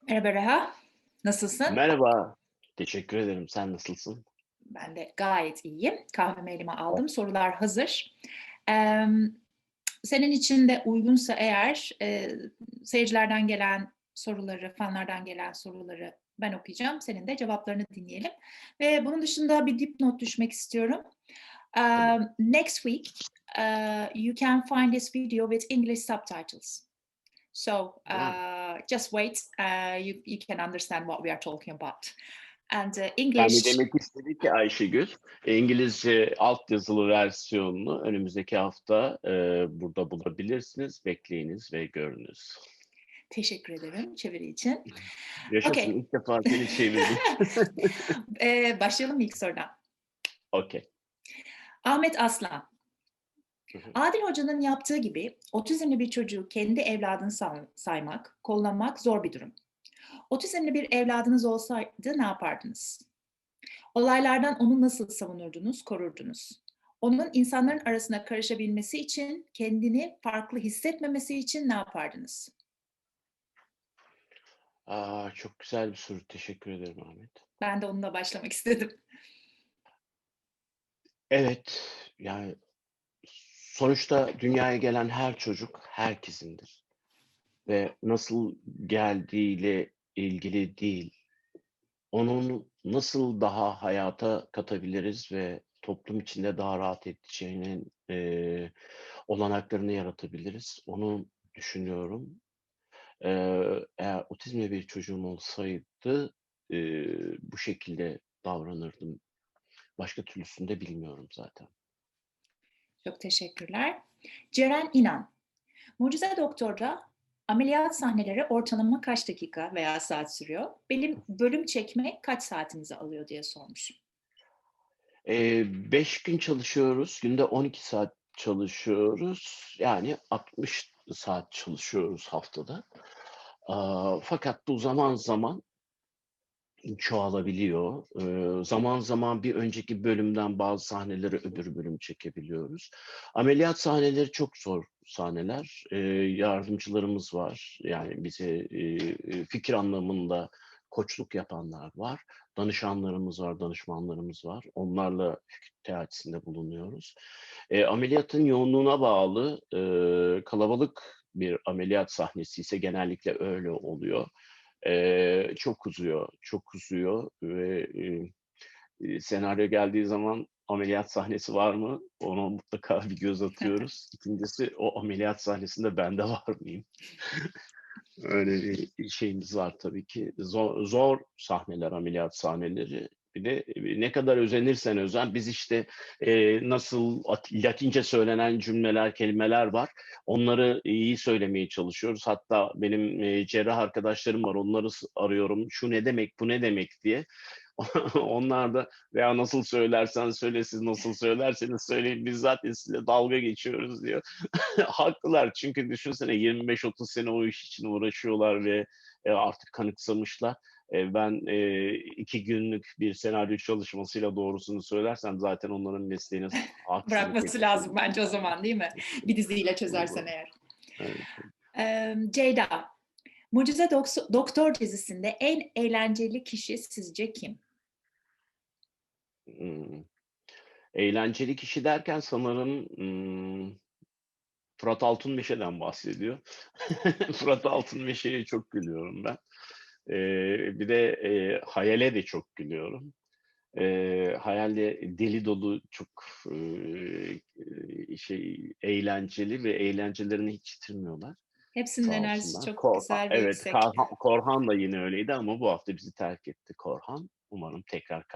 Merhaba Reha, nasılsın? Merhaba, teşekkür ederim. Sen nasılsın? Ben de gayet iyiyim. Kahvemi elime Oh. aldım. Sorular hazır. Emm, Senin için de uygunsa eğer, seyircilerden gelen soruları, fanlardan gelen soruları ben okuyacağım. Senin de cevaplarını dinleyelim ve bunun dışında bir dipnot düşmek istiyorum. Tabii. Next week, you can find this video with English subtitles. So, Ha, just wait, you can understand what we are talking about. And, yani English. demek istedi ki Ayşegül, İngilizce altyazılı versiyonunu önümüzdeki hafta, burada bulabilirsiniz. Bekleyiniz ve görünüz. Teşekkür ederim çeviri için. Yaşasın, Okay. ilk defa seni çevirdim. Başlayalım ilk sorudan. Okay. Ahmet Aslan. Hı hı. Adil Hoca'nın yaptığı gibi otizmli bir çocuğu kendi evladını saymak, kollamak zor bir durum. Otizmli bir evladınız olsaydı ne yapardınız? Olaylardan onu nasıl savunurdunuz, korurdunuz? Onun insanların arasına karışabilmesi için, kendini farklı hissetmemesi için ne yapardınız? Çok güzel bir soru. Teşekkür ederim Ahmet. Ben de onunla başlamak istedim. Evet, yani sonuçta dünyaya gelen her çocuk herkesindir ve nasıl geldiğiyle ilgili değil, onun nasıl daha hayata katabiliriz ve toplum içinde daha rahat edeceğinin, olanaklarını yaratabiliriz, onu düşünüyorum. Eğer otizmli bir çocuğum olsaydı, bu şekilde davranırdım. Başka türlüsünü de bilmiyorum zaten. Çok teşekkürler. Ceren İnan. Mucize Doktor'da ameliyat sahneleri ortalama kaç dakika veya saat sürüyor? Benim bölüm çekmek kaç saatinizi alıyor diye sormuş. 5 gün çalışıyoruz, günde 12 saat çalışıyoruz. Yani 60 saat çalışıyoruz haftada. Fakat bu zaman zaman çoğalabiliyor. Zaman zaman bir önceki bölümden bazı sahneleri öbür bölüm çekebiliyoruz. Ameliyat sahneleri çok zor sahneler. Yardımcılarımız var. Yani bize, fikir anlamında koçluk yapanlar var. Danışanlarımız var, danışmanlarımız var. Onlarla fikir teatisinde bulunuyoruz. Ameliyatın yoğunluğuna bağlı, kalabalık bir ameliyat sahnesi ise genellikle öyle oluyor. Çok uzuyor, çok uzuyor ve, senaryo geldiği zaman ameliyat sahnesi var mı? Ona mutlaka bir göz atıyoruz. 2'ncisi o ameliyat sahnesinde ben de var mıyım? Öyle bir şeyimiz var tabii ki. Zor zor sahneler, ameliyat sahneleri. Bir de, ne kadar özenirsen özen, biz işte, nasıl Latince söylenen cümleler, kelimeler var. Onları iyi söylemeye çalışıyoruz. Hatta benim, cerrah arkadaşlarım var, onları arıyorum. Şu ne demek, bu ne demek diye. Onlar da "Ya nasıl söylersen söyle, siz nasıl söylerseniz söyleyin, biz zaten sizinle dalga geçiyoruz." diyor. Haklılar çünkü düşünsene 25-30 sene o iş için uğraşıyorlar ve, artık kanıksamışlar. Ben, 2 günlük bir senaryo çalışmasıyla doğrusunu söylersem zaten onların mesleğine haksızlık Bırakması etmiş lazım olurum bence o yani. zaman değil mi? Bir diziyle çözersen eğer. Evet. Ceyda. Mucize Doktor dizisinde en eğlenceli kişi sizce kim? Imm, eğlenceli kişi derken sanırım, Fırat Altunmeşe'den bahsediyor. Fırat Altunmeşe'ye çok gülüyorum ben. Bir de, Hayal'e de çok gülüyorum. Hayal de deli dolu, çok, eğlenceli ve eğlencelerini hiç yitirmiyorlar, Hepsinin sağ enerjisi olsunlar. çok güzel ve Evet, yüksek. Korhan da yine öyleydi ama bu hafta bizi terk etti Korhan. Umarım tekrar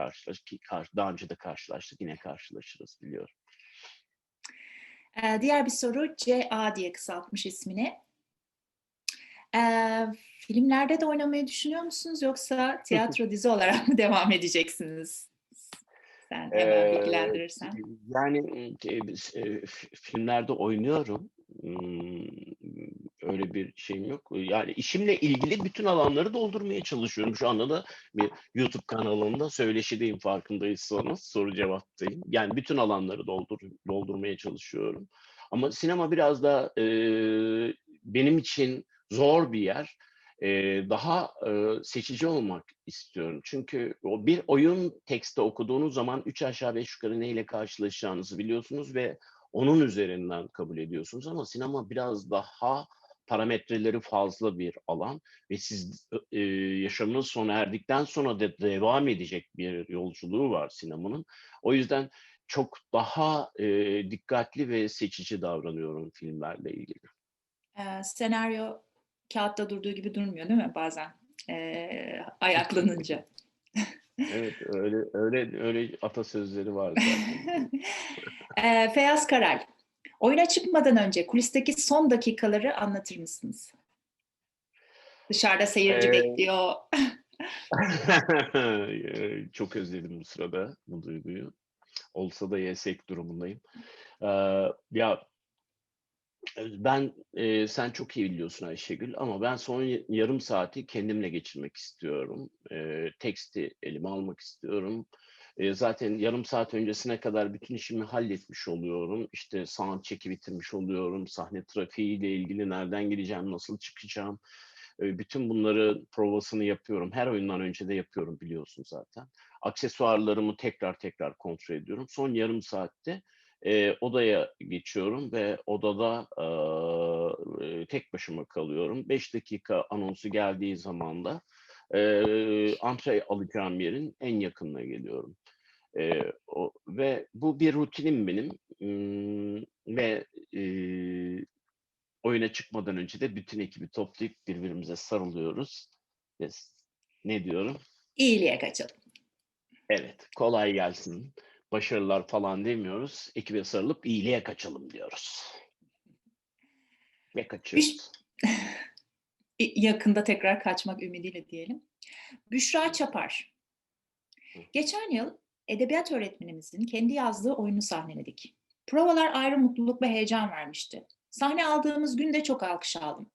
ki daha önce de karşılaştık, yine karşılaşırız biliyorum. Diğer bir soru CA diye kısaltmış ismini. Eee, Filmlerde de oynamayı düşünüyor musunuz yoksa tiyatro, dizi olarak mı devam edeceksiniz? Sen hemen Eee, bilgilendirirsen. yani, filmlerde oynuyorum. Öyle bir şeyim yok. Yani işimle ilgili bütün alanları doldurmaya çalışıyorum. Şu anda da bir YouTube kanalında söyleşideyim farkındaysanız, soru cevaptayım. Yani bütün alanları doldurmaya çalışıyorum. Ama sinema biraz da, benim için zor bir yer. daha seçici olmak istiyorum. Çünkü o bir oyun teksti okuduğunuz zaman 3 aşağı 5 yukarı neyle karşılaşacağınızı biliyorsunuz ve onun üzerinden kabul ediyorsunuz ama sinema biraz daha parametreleri fazla bir alan ve siz yaşamınız sona erdikten sonra da devam edecek bir yolculuğu var sinemanın. O yüzden çok daha dikkatli ve seçici davranıyorum filmlerle ilgili. Senaryo kağıtta durduğu gibi durmuyor değil mi bazen, ayaklanınca? Evet, öyle atasözleri var zaten. Feyyaz Karal, oyuna çıkmadan önce kulisteki son dakikaları anlatır mısınız? Dışarıda seyirci Eee, bekliyor. çok özledim bu sırada bu duyguyu. Olsa da yesek durumundayım. Ya, ben, sen çok iyi biliyorsun Ayşegül ama ben son yarım saati kendimle geçirmek istiyorum. Teksti elime almak istiyorum. Zaten yarım saat öncesine kadar bütün işimi halletmiş oluyorum. İşte sound check'i bitirmiş oluyorum. Sahne trafiğiyle ilgili nereden gideceğim, nasıl çıkacağım, bütün bunları provasını yapıyorum. Her oyundan önce de yapıyorum biliyorsun zaten. Aksesuarlarımı tekrar tekrar kontrol ediyorum. Son yarım saatte odaya geçiyorum ve odada tek başıma kalıyorum. 5 dakika anonsu geldiği zaman da antre alacağım yerin en yakınına geliyorum. Ve bu bir rutinim benim. Ve oyuna çıkmadan önce de bütün ekibi toplayıp birbirimize sarılıyoruz. Ve ne diyorum? İyiliğe kaçalım. Evet, kolay gelsin, başarılar falan demiyoruz. Ekibe sarılıp iyiliğe kaçalım diyoruz. Ve Büş kaçıyoruz. yakında tekrar kaçmak ümidiyle diyelim. Büşra Çapar, Hı. geçen yıl edebiyat öğretmenimizin kendi yazdığı oyunu sahneledik. Provalar ayrı mutluluk ve heyecan vermişti. Sahne aldığımız gün de çok alkış aldım.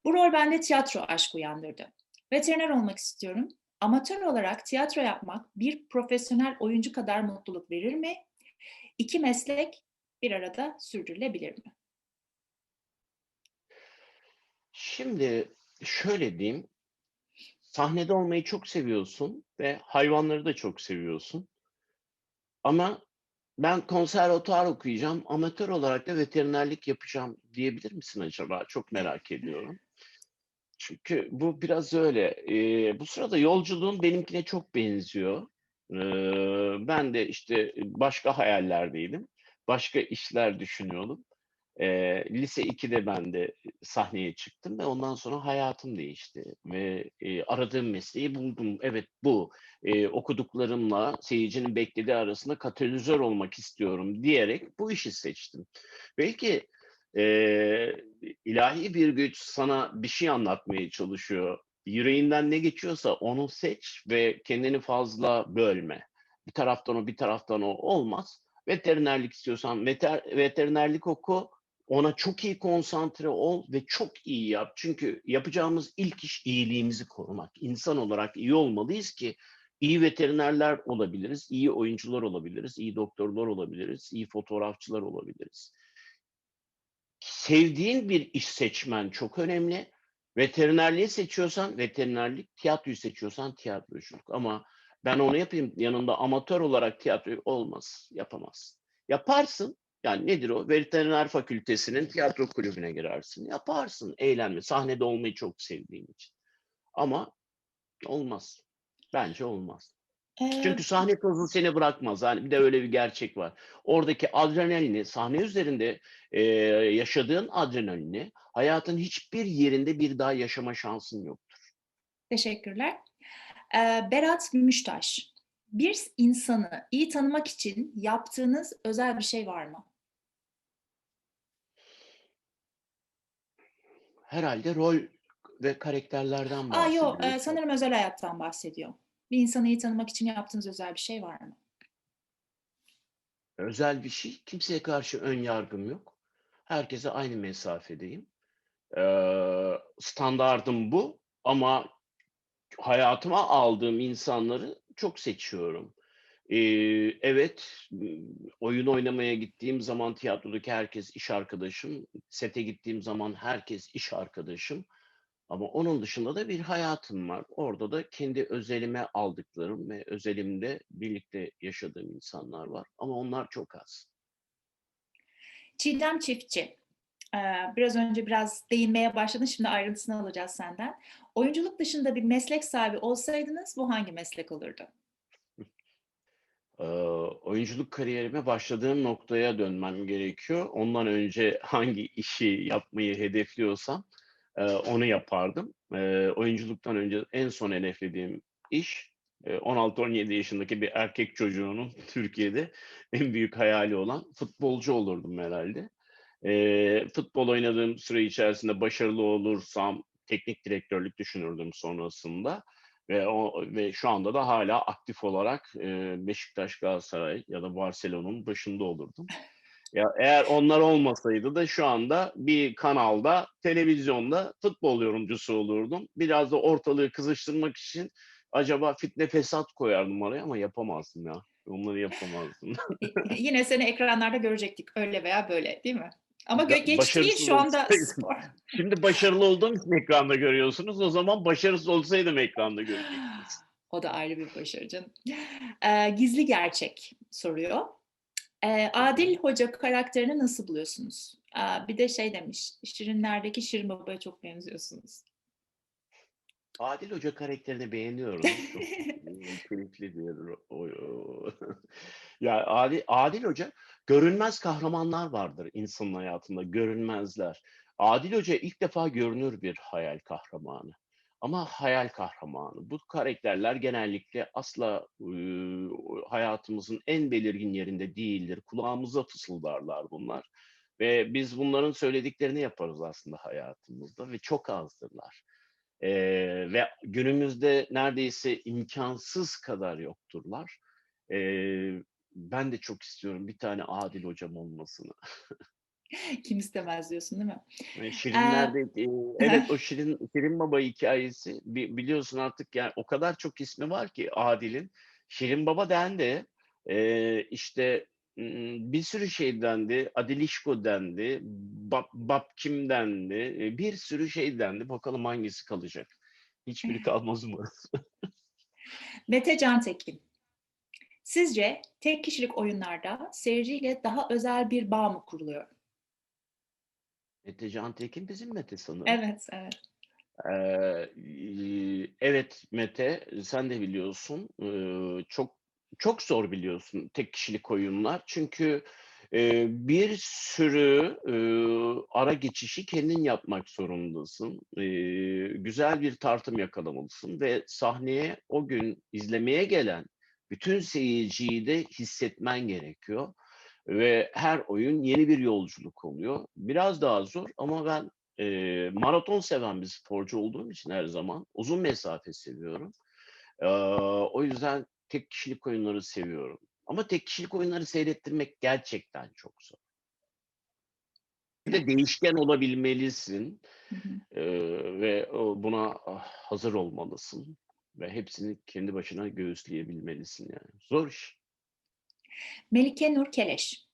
Bu rol bende tiyatro aşkı uyandırdı. Veteriner olmak istiyorum. Amatör olarak tiyatro yapmak bir profesyonel oyuncu kadar mutluluk verir mi? İki meslek bir arada sürdürülebilir mi? Şimdi şöyle diyeyim, sahnede olmayı çok seviyorsun ve hayvanları da çok seviyorsun. Ama ben konservatuvar okuyacağım, amatör olarak da veterinerlik yapacağım diyebilir misin acaba? Çok merak ediyorum. Çünkü bu biraz öyle. Bu sırada yolculuğum benimkine çok benziyor. Ben de işte başka hayallerdeydim. Başka işler düşünüyordum. Lise 2'de ben de sahneye çıktım ve ondan sonra hayatım değişti. Ve aradığım mesleği buldum. Evet bu. Okuduklarımla seyircinin beklediği arasında katalizör olmak istiyorum diyerek bu işi seçtim. Belki Eee, ilahi bir güç sana bir şey anlatmaya çalışıyor. Yüreğinden ne geçiyorsa onu seç ve kendini fazla bölme. Bir taraftan o, bir taraftan o olmaz. Veterinerlik istiyorsan veterinerlik oku. Ona çok iyi konsantre ol ve çok iyi yap. Çünkü yapacağımız ilk iş iyiliğimizi korumak. İnsan olarak iyi olmalıyız ki iyi veterinerler olabiliriz, iyi oyuncular olabiliriz, iyi doktorlar olabiliriz, iyi fotoğrafçılar olabiliriz. Sevdiğin bir iş seçmen çok önemli. Veterinerliği seçiyorsan veterinerlik, tiyatroyu seçiyorsan tiyatroculuk. Ama ben onu yapayım yanında amatör olarak tiyatroyu olmaz, yapamazsın. Yaparsın, yani nedir o? Veteriner fakültesinin tiyatro kulübüne girersin. Yaparsın, eğlenme, sahnede olmayı çok sevdiğin için. Ama olmaz. Bence olmaz. Ee, Çünkü sahne tozu seni bırakmaz. Hani bir de öyle bir gerçek var. Oradaki adrenalini, sahne üzerinde yaşadığın adrenalini hayatın hiçbir yerinde bir daha yaşama şansın yok. Teşekkürler. Berat Gümüştaş, bir insanı iyi tanımak için yaptığınız özel bir şey var mı? Herhalde rol ve karakterlerden Yo, bahsediyorsun. sanırım özel hayattan bahsediyor. Bir insanı iyi tanımak için yaptığınız özel bir şey var mı? Özel bir şey. Kimseye karşı ön yargım yok. Herkese aynı mesafedeyim. Standardım bu ama hayatıma aldığım insanları çok seçiyorum. Evet, oyun oynamaya gittiğim zaman tiyatrodaki herkes iş arkadaşım. Sete gittiğim zaman herkes iş arkadaşım. Ama onun dışında da bir hayatım var. Orada da kendi özelime aldıklarım ve özelimde birlikte yaşadığım insanlar var. Ama onlar çok az. Çiğdem Çiftçi. Biraz önce biraz değinmeye başladın, şimdi ayrıntısını alacağız senden. Oyunculuk dışında bir meslek sahibi olsaydınız bu hangi meslek olurdu? Eee, Oyunculuk kariyerime başladığım noktaya dönmem gerekiyor. Ondan önce hangi işi yapmayı hedefliyorsam, onu yapardım. Oyunculuktan önce en son hedeflediğim iş, 16-17 yaşındaki bir erkek çocuğunun Türkiye'de en büyük hayali olan futbolcu olurdum herhâlde. Futbol oynadığım süre içerisinde başarılı olursam teknik direktörlük düşünürdüm sonrasında ve şu anda da hâlâ aktif olarak, Beşiktaş, Galatasaray ya da Barcelona'nın başında olurdum. Ya, eğer onlar olmasaydı da şu anda bir kanalda, televizyonda futbol yorumcusu olurdum. Biraz da ortalığı kızıştırmak için acaba fitne fesat koyardım oraya ama yapamazdım ya. Onları yapamazdım. Yine seni ekranlarda görecektik öyle veya böyle, değil mi? Ama geç değil Başarısız şu anda olsaydım. spor. Şimdi başarılı olduğum için ekranda görüyorsunuz. O zaman başarısız olsaydım ekranda görecektiniz. O da ayrı bir başarı canım. Gizli gerçek soruyor. Hı hı. Adil Hoca karakterini nasıl buluyorsunuz? Bir de şey demiş, Şirinler'deki Şirin Baba'ya çok benziyorsunuz. Adil Hoca karakterini beğeniyorum. Çok, keyifli bir Ya, Adil Hoca görünmez kahramanlar vardır insanın hayatında, görünmezler. Adil Hoca ilk defa görünür bir hayal kahramanı ama hayal kahramanı. Bu karakterler genellikle asla, hayatımızın en belirgin yerinde değildir. Kulağımıza fısıldarlar bunlar ve biz bunların söylediklerini yaparız aslında hayatımızda ve çok azdırlar. Ve günümüzde neredeyse imkansız kadar yokturlar. Ben de çok istiyorum bir tane Adil hocam olmasını. Kim istemez diyorsun, değil mi? Eee, Şirinler'de, evet, o Şirin Baba hikâyesi biliyorsun artık yani o kadar çok ismi var ki Adil'in. Şirin Baba dendi, işte, bir sürü şey dendi, Adilişko dendi, Babkim dendi, bir sürü şey dendi. Bakalım hangisi kalacak? Hiçbiri kalmaz umarım. Mete Cantekin. Sizce tek kişilik oyunlarda seyirciyle daha özel bir bağ mı kuruluyor? Mete Cantekin bizim Mete sanırım. Evet, evet. Evet Mete, sen de biliyorsun. Çok çok zor biliyorsun tek kişilik oyunlar. Çünkü, bir sürü, ara geçişi kendin yapmak zorundasın. Güzel bir tartım yakalamalısın ve sahneye o gün izlemeye gelen bütün seyirciyi de hissetmen gerekiyor ve her oyun yeni bir yolculuk oluyor. Biraz daha zor ama ben maraton seven bir sporcu olduğum için her zaman uzun mesafe seviyorum. Eee, O yüzden tek kişilik oyunları seviyorum. Ama tek kişilik oyunları seyrettirmek gerçekten çok zor. Bir de Evet. değişken olabilmelisin, Hı hı. ve buna hazır olmalısın ve hepsini kendi başına göğüsleyebilmelisin yani. Zor iş. Melike Nur Keleş.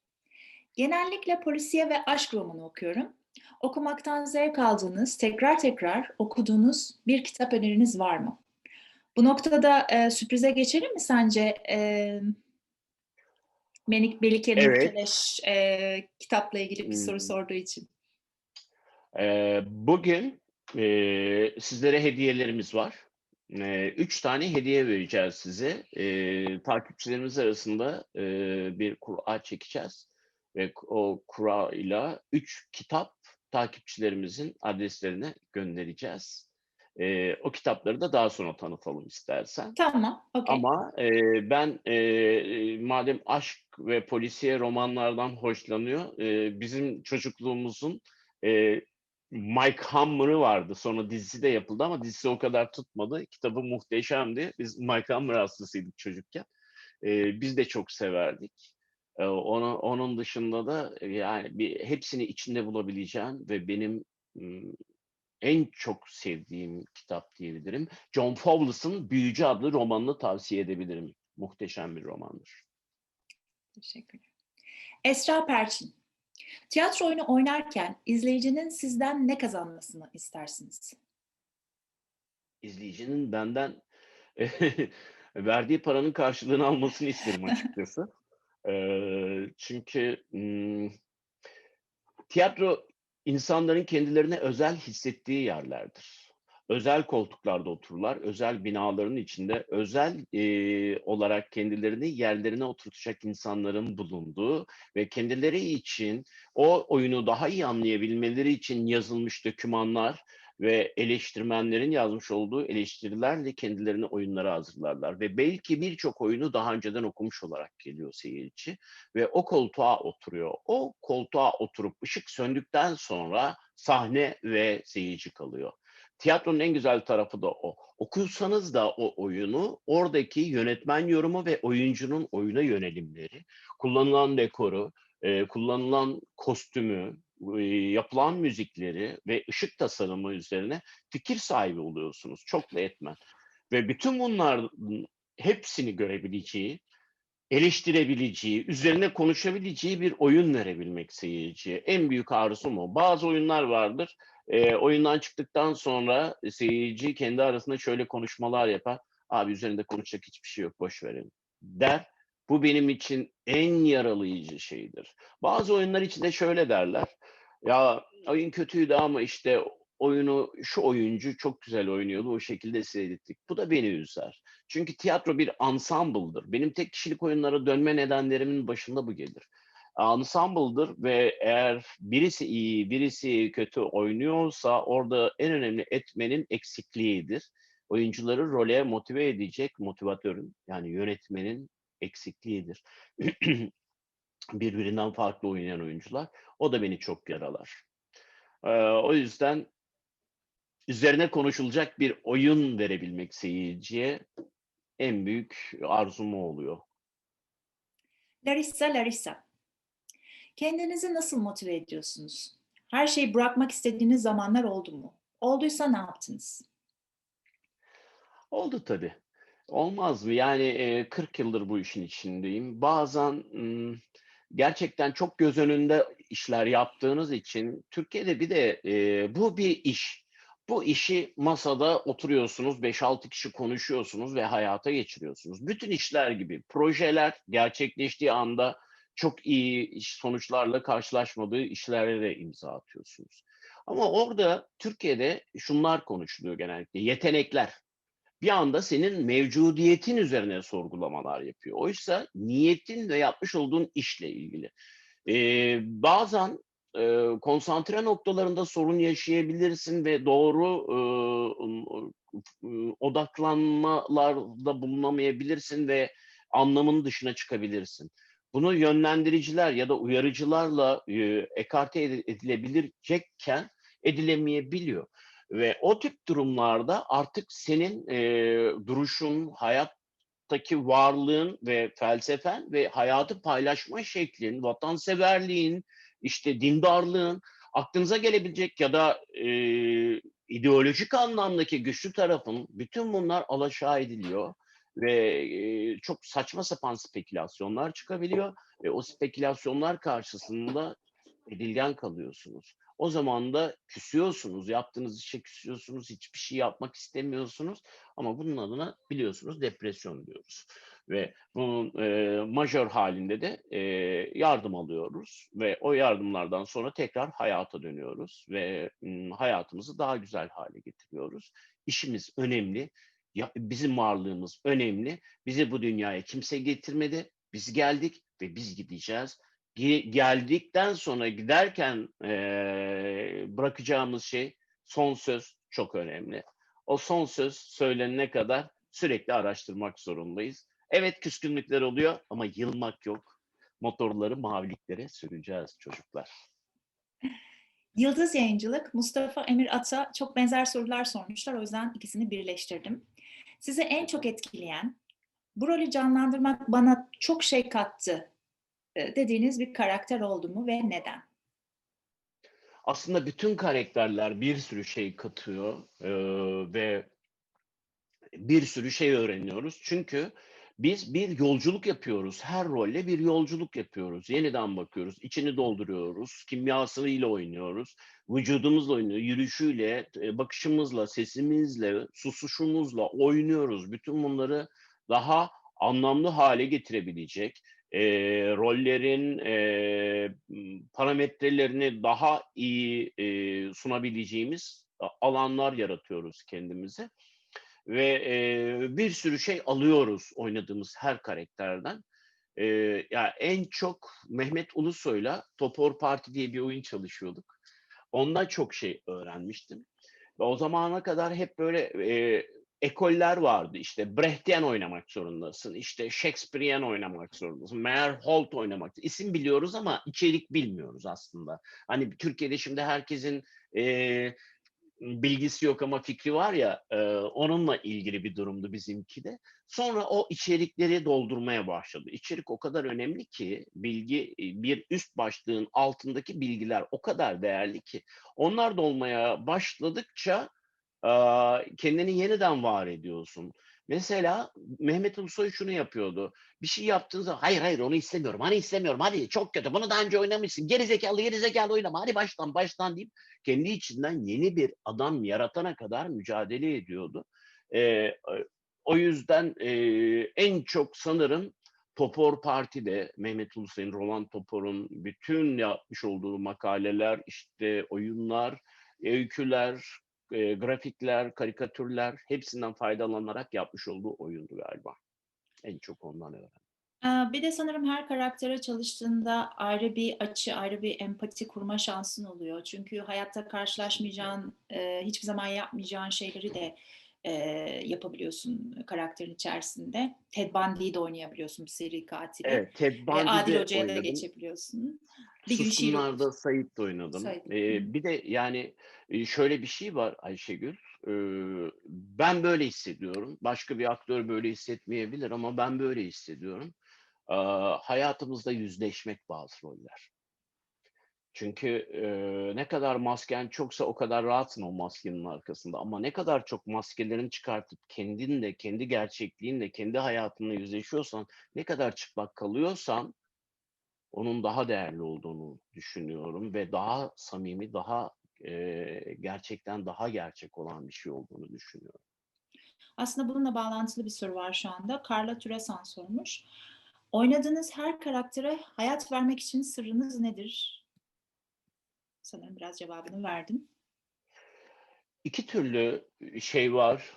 Genellikle polisiye ve aşk romanı okuyorum. Okumaktan zevk aldığınız, tekrar tekrar okuduğunuz bir kitap öneriniz var mı? Bu noktada, sürprize geçelim mi sence? Melike Nur Evet. Keleş, kitapla ilgili bir soru Imm, sorduğu için. Bugün, sizlere hediyelerimiz var. 3 tane hediye vereceğiz size. Takipçilerimiz arasında, bir kura çekeceğiz ve o kurayla 3 kitap takipçilerimizin adreslerine göndereceğiz. O kitapları da daha sonra tanıtalım istersen. Tamam, okay. Ama, ben, madem aşk ve polisiye romanlardan hoşlanıyor, bizim çocukluğumuzun, eee, Mike Hammer'ı vardı. Sonra dizisi de yapıldı ama dizisi o kadar tutmadı. Kitabı muhteşemdi. Biz Mike Hammer hastasıydık çocukken. Biz de çok severdik. Onun dışında da, yani hepsini içinde bulabileceğin ve benim, ımm, en çok sevdiğim kitap diyebilirim. John Fowles'ın Büyücü adlı romanını tavsiye edebilirim. Muhteşem bir romandır. Teşekkürler. Esra Perçin. Tiyatro oyunu oynarken izleyicinin sizden ne kazanmasını istersiniz? İzleyicinin benden verdiği paranın karşılığını almasını isterim açıkçası. Çünkü, tiyatro insanların kendilerine özel hissettiği yerlerdir. Özel koltuklarda otururlar, özel binaların içinde özel, olarak kendilerini yerlerine oturtacak insanların bulunduğu ve kendileri için o oyunu daha iyi anlayabilmeleri için yazılmış dokümanlar ve eleştirmenlerin yazmış olduğu eleştirilerle kendilerini oyunlara hazırlarlar ve belki birçok oyunu daha önceden okumuş olarak geliyor seyirci ve o koltuğa oturuyor. O koltuğa oturup ışık söndükten sonra sahne ve seyirci kalıyor. Tiyatronun en güzel tarafı da o. Okursanız da o oyunu, oradaki yönetmen yorumu ve oyuncunun oyuna yönelimleri, kullanılan dekoru, kullanılan kostümü, yapılan müzikleri ve ışık tasarımı üzerine fikir sahibi oluyorsunuz çoklu etmen. Ve bütün bunların hepsini görebileceği, eleştirebileceği, üzerine konuşabileceği bir oyun verebilmek seyirciye. En büyük arzum o. Bazı oyunlar vardır. Oyundan çıktıktan sonra seyirci kendi arasında şöyle konuşmalar yapar. Abi üzerinde konuşacak hiçbir şey yok, boş verelim der. Bu benim için en yaralayıcı şeydir. Bazı oyunlar için de şöyle derler. Ya oyun kötüydü ama işte oyunu şu oyuncu çok güzel oynuyordu, o şekilde seyrettik. Bu da beni üzer. Çünkü tiyatro bir ensemble'dır. Benim tek kişilik oyunlara dönme nedenlerimin başında bu gelir. Ensemble'dır ve eğer birisi iyi, birisi kötü oynuyorsa orada en önemli etmenin eksikliğidir. Oyuncuları role motive edecek motivatörün, yani yönetmenin eksikliğidir. Birbirinden farklı oynayan oyuncular. O da beni çok yaralar. O yüzden üzerine konuşulacak bir oyun verebilmek seyirciye en büyük arzum o oluyor. Larissa. Kendinizi nasıl motive ediyorsunuz? Her şeyi bırakmak istediğiniz zamanlar oldu mu? Olduysa ne yaptınız? Oldu tabii. Olmaz mı? Yani, 40 yıldır bu işin içindeyim. Bazen, gerçekten çok göz önünde işler yaptığınız için Türkiye'de bir de, bu bir iş. Bu işi masada oturuyorsunuz, 5-6 kişi konuşuyorsunuz ve hayata geçiriyorsunuz. Bütün işler gibi projeler gerçekleştiği anda çok iyi sonuçlarla karşılaşmadığı işlere de imza atıyorsunuz. Ama orada Türkiye'de şunlar konuşuluyor genellikle: yetenekler. Bir anda senin mevcudiyetin üzerine sorgulamalar yapıyor. Oysa niyetin ve yapmış olduğun işle ilgili. Bazen konsantre noktalarında sorun yaşayabilirsin ve doğru odaklanmalarda bulunamayabilirsin ve anlamının dışına çıkabilirsin. Bunu yönlendiriciler ya da uyarıcılarla ekarte edilebilecekken edilemeyebiliyor. Ve o tip durumlarda artık senin duruşun, hayattaki varlığın ve felsefen ve hayatı paylaşma şeklin, vatanseverliğin, işte dindarlığın, aklınıza gelebilecek ya da ideolojik anlamdaki güçlü tarafın, bütün bunlar alaşağı ediliyor ve çok saçma sapan spekülasyonlar çıkabiliyor ve o spekülasyonlar karşısında edilgen kalıyorsunuz. O zaman da küsüyorsunuz, yaptığınız işe küsüyorsunuz, hiçbir şey yapmak istemiyorsunuz ama bunun adına biliyorsunuz depresyon diyoruz. Ve bunun majör halinde de yardım alıyoruz ve o yardımlardan sonra tekrar hayata dönüyoruz ve hayatımızı daha güzel hale getiriyoruz. İşimiz önemli, bizim varlığımız önemli. Bizi bu dünyaya kimse getirmedi, biz geldik ve biz gideceğiz. Geldikten sonra giderken bırakacağımız şey, son söz çok önemli. O son söz söylenene kadar sürekli araştırmak zorundayız. Evet, küskünlükler oluyor ama yılmak yok. Motorları maviliklere süreceğiz çocuklar. Yıldız Yayıncılık, Mustafa Emir At'a çok benzer sorular sormuşlar. O yüzden ikisini birleştirdim. Sizi en çok etkileyen, bu rolü canlandırmak bana çok şey kattı dediğiniz bir karakter oldu mu ve neden? Aslında bütün karakterler bir sürü şey katıyor ve bir sürü şey öğreniyoruz. Çünkü Biz bir yolculuk yapıyoruz. Her rolle bir yolculuk yapıyoruz. Yeniden bakıyoruz, içini dolduruyoruz, kimyasıyla oynuyoruz, vücudumuzla oynuyoruz, yürüyüşüyle, bakışımızla, sesimizle, susuşumuzla oynuyoruz. Bütün bunları daha anlamlı hale getirebilecek, rollerin, parametrelerini daha iyi, sunabileceğimiz alanlar yaratıyoruz kendimize ve, bir sürü şey alıyoruz oynadığımız her karakterden. Ya, en çok Mehmet Ulusoy'la Topor Parti diye bir oyun çalışıyorduk. Ondan çok şey öğrenmiştim ve o zamana kadar hep böyle, ekoller vardı. İşte Brechtian oynamak zorundasın, işte Shakespearean oynamak zorundasın, Meyerhold oynamak. İsim biliyoruz ama içerik bilmiyoruz aslında. Hani Türkiye'de şimdi herkesin, eee bilgisi yok ama fikri var ya, onunla ilgili bir durumdu bizimki de. Sonra o içerikleri doldurmaya başladı. İçerik o kadar önemli ki bilgi, bir üst başlığın altındaki bilgiler o kadar değerli ki onlar dolmaya başladıkça, kendini yeniden var ediyorsun. Mesela Mehmet Ulusoy şunu yapıyordu. Bir şey yaptığın zaman, "Hayır, hayır onu istemiyorum. Hani istemiyorum. Hadi çok kötü. Bunu daha önce oynamışsın. Geri zekalı, geri zekalı oynama. Hadi baştan, baştan." deyip kendi içinden yeni bir adam yaratana kadar mücadele ediyordu. O yüzden, en çok sanırım Topor Parti'de Mehmet Ulusoy'un, Roland Topor'un bütün yapmış olduğu makaleler, işte oyunlar, öyküler, grafikler, karikatürler hepsinden faydalanarak yapmış olduğu oyundu galiba. En çok ondan öğrendim. Bir de sanırım her karaktere çalıştığında ayrı bir açı, ayrı bir empati kurma şansın oluyor. Çünkü hayatta Kesinlikle. karşılaşmayacağın, hiçbir zaman yapmayacağın şeyleri de, yapabiliyorsun karakterin içerisinde. Ted Bundy'yi de oynayabiliyorsun, bir seri katili. Evet, Ted Adil Bundy'de Hoca'ya da oynadım. geçebiliyorsun. Bir gün şiir Suskunlar'da Sait'le oynadım. Saygı. Hı hı. Bir de yani, şöyle bir şey var Ayşegül, ben böyle hissediyorum. Başka bir aktör böyle hissetmeyebilir ama ben böyle hissediyorum. Hayatımızda yüzleşmek bazı roller. Çünkü, ne kadar masken çoksa o kadar rahatsın o maskenin arkasında ama ne kadar çok maskelerini çıkartıp kendinle, kendi gerçekliğinle, kendi hayatınla yüzleşiyorsan, ne kadar çıplak kalıyorsan onun daha değerli olduğunu düşünüyorum ve daha samimi, daha, gerçekten daha gerçek olan bir şey olduğunu düşünüyorum. Aslında bununla bağlantılı bir soru var şu anda. Carla Türesan sormuş. Oynadığınız her karaktere hayat vermek için sırrınız nedir? Sanırım biraz cevabını verdim. 2 türlü şey var.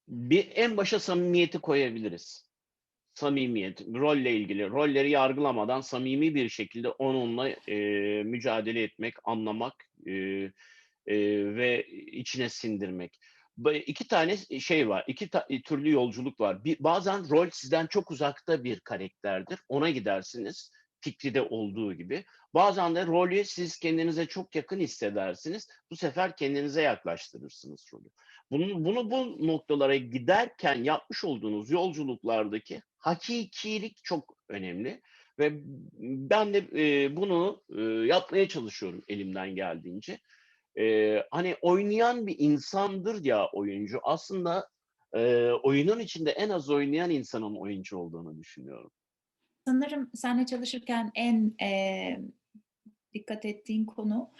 Bir en başa samimiyeti koyabiliriz. Samimiyet, rolle ilgili, rolleri yargılamadan samimi bir şekilde onunla, mücadele etmek, anlamak, ve içine sindirmek. 2 tane şey var, 2 türlü yolculuk var. Bazen rol sizden çok uzakta bir karakterdir, ona gidersiniz, fikri de olduğu gibi. Bazen de rolü siz kendinize çok yakın hissedersiniz, bu sefer kendinize yaklaştırırsınız rolü. Bunu bu noktalara giderken yapmış olduğunuz yolculuklardaki hakikilik çok önemli ve ben de, bunu, yapmaya çalışıyorum elimden geldiğince. Hani oynayan bir insandır ya oyuncu, aslında, oyunun içinde en az oynayan insanın oyuncu olduğunu düşünüyorum. Sanırım seninle çalışırken en, dikkat ettiğin konu,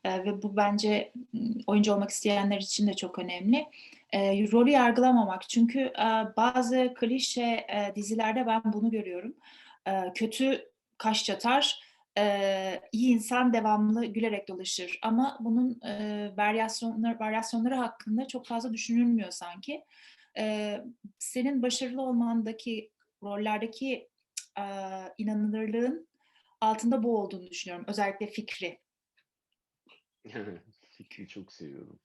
ve bu bence, oyuncu olmak isteyenler için de çok önemli. Rolü yargılamamak. Çünkü, bazı klişe, dizilerde ben bunu görüyorum. Kötü kaş çatar, iyi insan devamlı gülerek dolaşır ama bunun, varyasyonları hakkında çok fazla düşünülmüyor sanki. Senin başarılı olmandaki, rollerdeki, inanılırlığın altında bu olduğunu düşünüyorum. Özellikle Fikri. Fikri'yi çok seviyorum.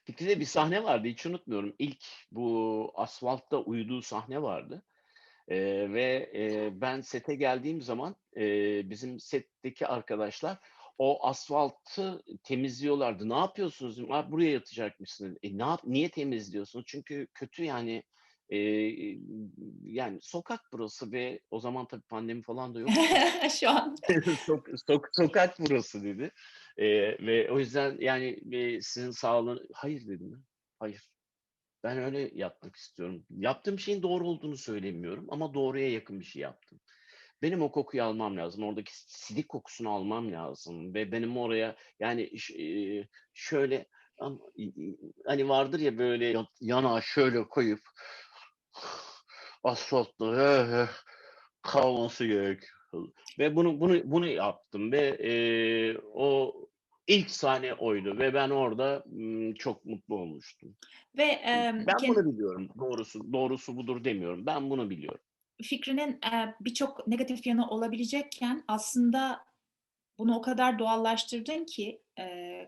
Fikri'de bir sahne vardı, hiç unutmuyorum. İlk bu asfaltta uyuduğu sahne vardı. Ve, ben sete geldiğim zaman, bizim setteki arkadaşlar o asfaltı temizliyorlardı. "Ne yapıyorsunuz?" dedim. "A, buraya yatacakmışsınız." Niye temizliyorsunuz?" Çünkü kötü yani, eee, yani sokak burası ve o zaman tabii pandemi falan da yoktu. Şu an. Sokak burası dedi. Ve o yüzden yani, sizin sağlığın. Hayır dedim ya. Hayır. Ben öyle yapmak istiyorum. Yaptığım şeyin doğru olduğunu söylemiyorum ama doğruya yakın bir şey yaptım. Benim o kokuyu almam lazım. Oradaki sidik kokusunu almam lazım ve benim oraya yani şöyle hani vardır ya böyle yanağı şöyle koyup asfaltla kalması gerek. Ve bunu yaptım ve o ilk sahne oydu ve ben orada çok mutlu olmuştum. Ve Ben bunu biliyorum. Doğrusu budur demiyorum. Ben bunu biliyorum. fikrinin birçok negatif yanı olabilecekken aslında bunu o kadar doğallaştırdın ki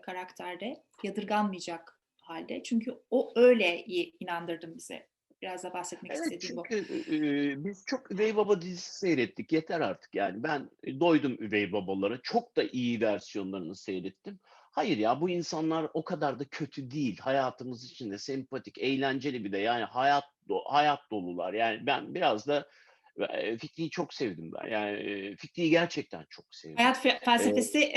karakterde yadırganmayacak halde. Çünkü o öyle inandırdın bize. Biraz da bahsetmek Evet, istediğim bu. çünkü, biz çok üvey baba dizisi seyrettik. Yeter artık yani. Ben doydum üvey babalara. Çok da iyi versiyonlarını seyrettim. Hayır ya, bu insanlar o kadar da kötü değil. Hayatımız içinde sempatik, eğlenceli bir de yani hayat dolular. Yani ben biraz da Fikri'yi çok sevdim ben. Yani Fikri'yi gerçekten çok sevdim. Hayat Eee, felsefesi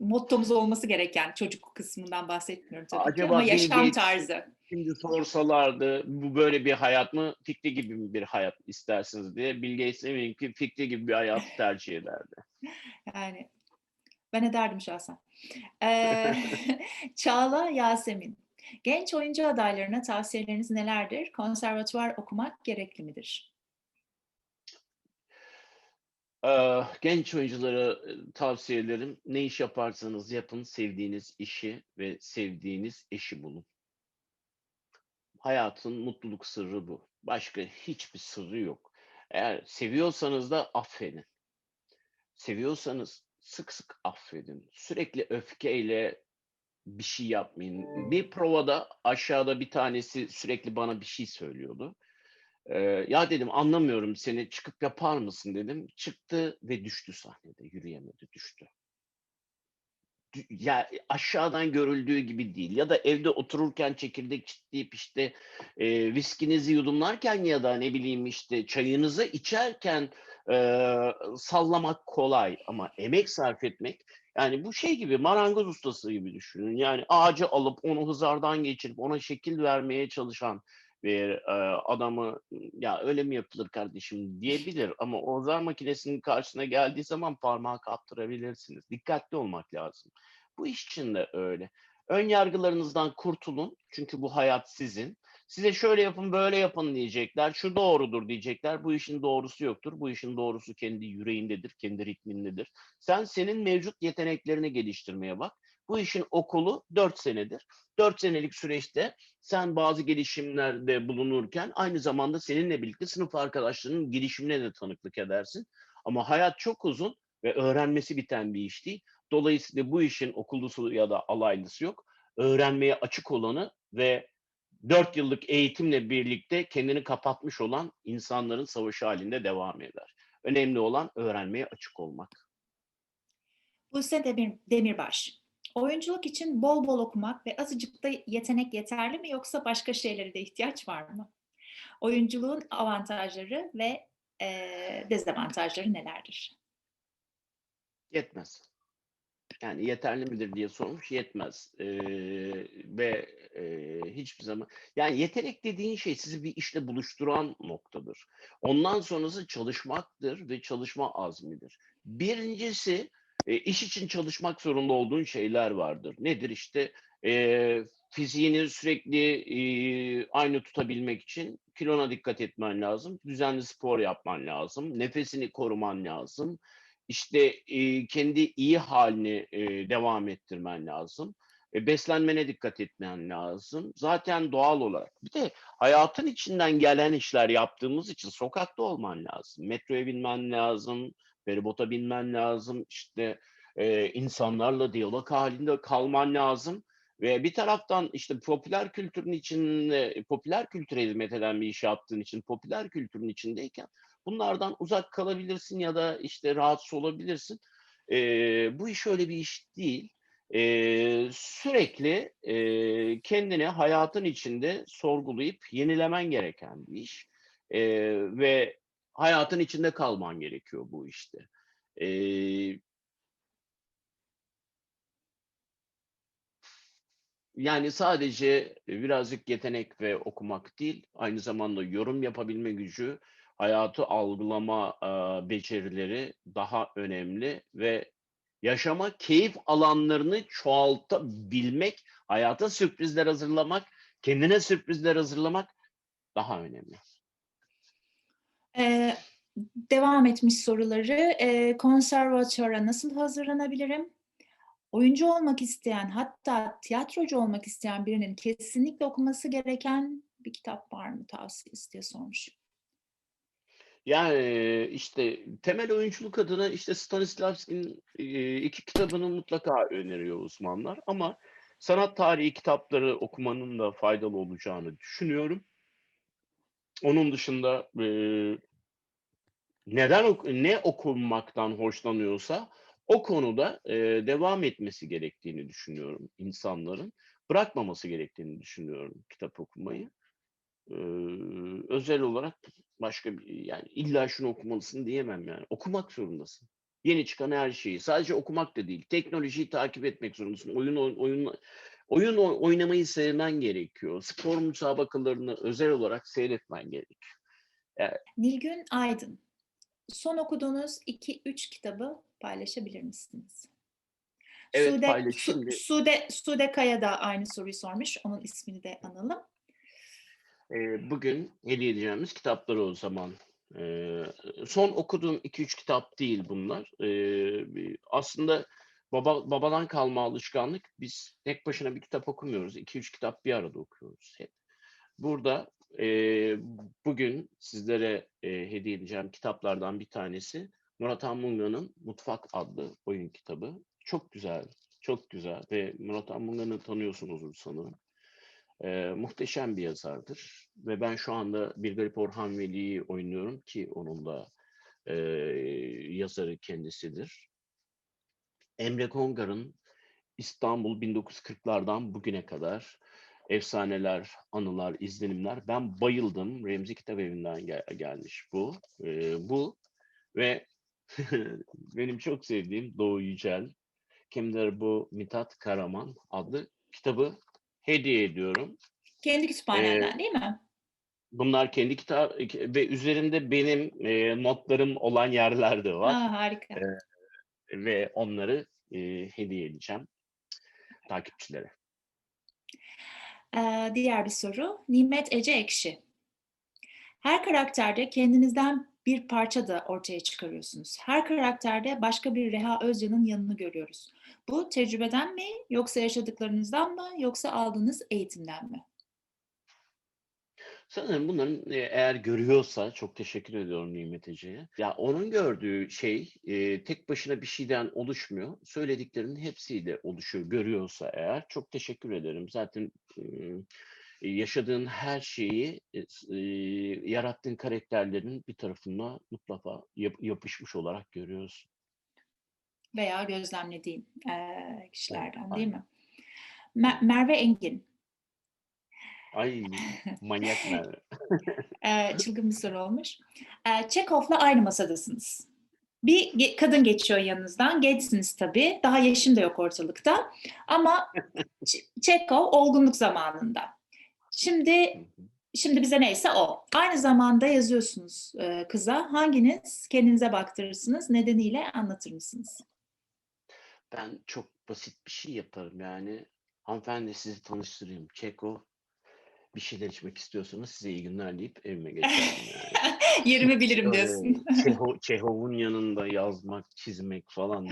mottomuz olması gereken çocuk kısmından bahsetmiyorum tabii ki ama Acaba Bill yaşam Gates tarzı. şimdi sorsalardı bu böyle bir hayat mı, Fikri gibi mi bir hayat istersiniz diye, Bill Gates eminim ki Fikri gibi bir hayatı tercih ederdi. Yani ben ederdim şahsen. Eee, Çağla Yasemin. Genç oyuncu adaylarına tavsiyeleriniz nelerdir? Konservatuvar okumak gerekli midir? Genç oyunculara tavsiye ederim. Ne iş yaparsanız yapın, sevdiğiniz işi ve sevdiğiniz eşi bulun. Hayatın mutluluk sırrı bu. Başka hiçbir sırrı yok. Eğer seviyorsanız da affedin. Seviyorsanız sık sık affedin. Sürekli öfkeyle bir şey yapmayın. Bir provada aşağıda bir tanesi sürekli bana bir şey söylüyordu. Ya dedim anlamıyorum seni, çıkıp yapar mısın dedim. Çıktı ve düştü sahnede. Yürüyemedi, düştü. Ya aşağıdan görüldüğü gibi değil. Ya da evde otururken çekirdek çitleyip işte viskinizi yudumlarken ya da ne bileyim işte çayınızı içerken sallamak kolay ama emek sarf etmek, yani bu şey gibi, marangoz ustası gibi düşünün. Yani ağacı alıp onu hızardan geçirip ona şekil vermeye çalışan bir adamı ya öyle mi yapılır kardeşim diyebilir ama o hızar makinesinin karşısına geldiği zaman parmağı kaptırabilirsiniz. Dikkatli olmak lazım. Bu iş için de öyle. Ön yargılarınızdan kurtulun. Çünkü bu hayat sizin. Size şöyle yapın, böyle yapın diyecekler. Şu doğrudur diyecekler. Bu işin doğrusu yoktur. Bu işin doğrusu kendi yüreğindedir, kendi ritmindedir. Sen senin mevcut yeteneklerini geliştirmeye bak. Bu işin okulu 4 senedir. 4 senelik süreçte sen bazı gelişimlerde bulunurken aynı zamanda seninle birlikte sınıf arkadaşlarının gelişimine de tanıklık edersin. Ama hayat çok uzun ve öğrenmesi biten bir iş değil. Dolayısıyla bu işin okullusu ya da alaylısı yok. Öğrenmeye açık olanı ve 4 yıllık eğitimle birlikte kendini kapatmış olan insanların savaşı halinde devam eder. Önemli olan öğrenmeye açık olmak. Buse Demirbaş. Oyunculuk için bol bol okumak ve azıcık da yetenek yeterli mi yoksa başka şeylere de ihtiyaç var mı? Oyunculuğun avantajları ve dezavantajları nelerdir? Yetmez. Yani yeterli midir diye sormuş, yetmez. Ve hiçbir zaman yani yetenek dediğin şey sizi bir işle buluşturan noktadır. Ondan sonrası çalışmaktır ve çalışma azmidir. Birincisi iş için çalışmak zorunda olduğun şeyler vardır. Nedir işte fiziğini sürekli aynı tutabilmek için kilona dikkat etmen lazım. Düzenli spor yapman lazım. Nefesini koruman lazım. İşte, kendi iyi halini devam ettirmen lazım. Beslenmene dikkat etmen lazım. Zaten doğal olarak. Bir de hayatın içinden gelen işler yaptığımız için sokakta olman lazım. Metroya binmen lazım, feribota binmen lazım, işte, insanlarla diyalog halinde kalman lazım ve bir taraftan, işte, popüler kültürün içinde popüler kültüre hizmet eden bir iş yaptığın için popüler kültürün içindeyken bunlardan uzak kalabilirsin ya da işte rahatsız olabilirsin. Bu iş öyle bir iş değil. Sürekli kendini hayatın içinde sorgulayıp yenilemen gereken bir iş. Ve hayatın içinde kalman gerekiyor bu işte. Ee, Yani sadece birazcık yetenek ve okumak değil, aynı zamanda yorum yapabilme gücü, hayatı algılama, becerileri daha önemli ve yaşama keyif alanlarını çoğaltabilmek, hayata sürprizler hazırlamak, kendine sürprizler hazırlamak daha önemli. Eee, devam etmiş soruları. Konservatuvara nasıl hazırlanabilirim? Oyuncu olmak isteyen, hatta tiyatrocu olmak isteyen birinin kesinlikle okuması gereken bir kitap var mı tavsiyesi diye sormuş. Yani, işte, temel oyunculuk adına, işte, Stanislavski'nin, 2 kitabını mutlaka öneriyor uzmanlar ama sanat tarihi kitapları okumanın da faydalı olacağını düşünüyorum. Onun dışında, ne okunmaktan hoşlanıyorsa o konuda, devam etmesi gerektiğini düşünüyorum insanların. Bırakmaması gerektiğini düşünüyorum kitap okumayı. Özel olarak başka bir yani illa şunu okumalısın diyemem yani. Okumak zorundasın. Yeni çıkan her şeyi. Sadece okumak da değil. Teknolojiyi takip etmek zorundasın. Oynamayı sevmen gerekiyor. Spor müsabakalarını özel olarak seyretmen gerekiyor. Ya, Nilgün Aydın, son okuduğunuz 2-3 kitabı paylaşabilir misiniz? evet, paylaş şimdi. Sude Kaya da aynı soruyu sormuş. Onun ismini de analım. Bugün hediye edeceğimiz kitapları o zaman. Son okuduğum 2-3 kitap değil bunlar. Aslında babadan kalma alışkanlık. Biz tek başına bir kitap okumuyoruz. 2-3 kitap bir arada okuyoruz hep. Burada bugün sizlere hediye edeceğim kitaplardan bir tanesi Murat Anmunga'nın Mutfak adlı oyun kitabı. Çok güzel, çok güzel ve Murat Anmunga'nı tanıyorsunuzdur sanırım. Muhteşem bir yazardır ve ben şu anda Bir Garip Orhan Veli'yi oynuyorum ki onun da eee, yazarı kendisidir. Emre Kongar'ın İstanbul 1940'lardan bugüne kadar efsaneler, anılar, izlenimler. Ben bayıldım. Remzi Kitabevi'nden gelmiş bu. Bu ve benim çok sevdiğim Doğu Yücel, kimdir bu Mithat Karaman adlı kitabı hediye ediyorum. Kendi Eee kütüphanenden değil mi? Bunlar kendi kitap ve üzerinde benim, notlarım olan yerler de var, A, harika. eee, ve onları, hediye edeceğim takipçilere. Diğer bir soru. Nimet Ece Ekşi. Her karakterde kendinizden bir parça da ortaya çıkarıyorsunuz. Her karakterde başka bir Reha Özcan'ın yanını görüyoruz. Bu tecrübeden mi, yoksa yaşadıklarınızdan mı, yoksa aldığınız eğitimden mi? Sanırım bunların, eğer görüyorsa çok teşekkür ediyorum Nimet Ece'ye. Ya, onun gördüğü şey, tek başına bir şeyden oluşmuyor. Söylediklerinin hepsiyle oluşuyor, görüyorsa eğer. Çok teşekkür ederim. Zaten, yaşadığın her şeyi, yarattığın karakterlerin bir tarafına mutlaka yapışmış olarak görüyorsun. Veya gözlemlediğin Evet, kişilerden değil aynen. mi? Evet. Merve Engin. Ay, manyak Merve. Çılgın bir soru olmuş. Çekhov'la aynı masadasınız. Bir kadın geçiyor yanınızdan. Gençsiniz tabii. Daha yaşım da yok ortalıkta. Ama Çekhov olgunluk zamanında. Hı Şimdi hı. şimdi bize neyse o. Aynı zamanda yazıyorsunuz kıza. Hanginiz kendinize baktırırsınız? Nedeniyle anlatır mısınız? Ben çok basit bir şey yaparım yani. Hanımefendi sizi tanıştırayım. Çeko, bir şeyler içmek istiyorsanız size iyi günler deyip evime geçerdim yani. Yerimi bilirim Öyle diyorsun. Çehov'un yanında yazmak, çizmek falan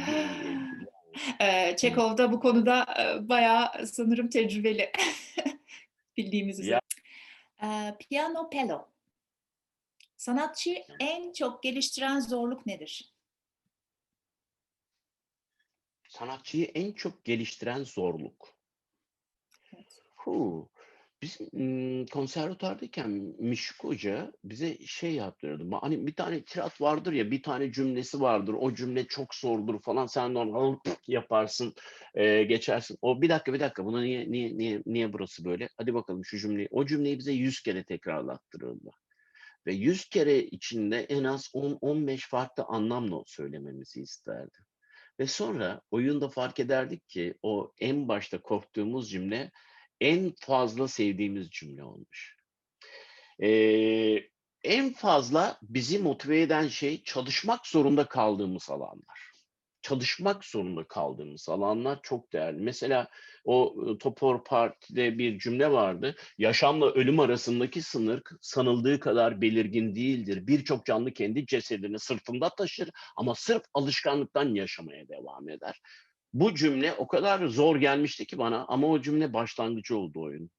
Çekov da bu konuda bayağı sanırım tecrübeli bildiğimiz üzere. ya Piano Pello. Sanatçıyı en çok geliştiren zorluk nedir? sanatçıyı en çok geliştiren zorluk. Evet. Huu. Biz, konservatuvardayken Mişuk Hoca bize şey yaptırırdı. Hani bir tane tirat vardır ya, bir tane cümlesi vardır. O cümle çok zordur falan. Sen de onu yaparsın, geçersin. O bir dakika, bir dakika. Buna niye burası böyle? Hadi bakalım şu cümleyi. O cümleyi bize 100 kere tekrarlattırırdı. Ve 100 kere içinde en az 10-15 farklı anlamla söylememizi isterdi. Ve sonra oyunda fark ederdik ki o en başta korktuğumuz cümle en fazla sevdiğimiz cümle olmuş. Eee, En fazla bizi motive eden şey çalışmak zorunda kaldığımız alanlar. Çalışmak zorunda kaldığımız alanlar çok değerli. Mesela o Topor Parti'de bir cümle vardı. Yaşamla ölüm arasındaki sınır sanıldığı kadar belirgin değildir. Birçok canlı kendi cesedini sırtında taşır ama sırf alışkanlıktan yaşamaya devam eder. Bu cümle o kadar zor gelmişti ki bana ama o cümle başlangıcı oldu oyun.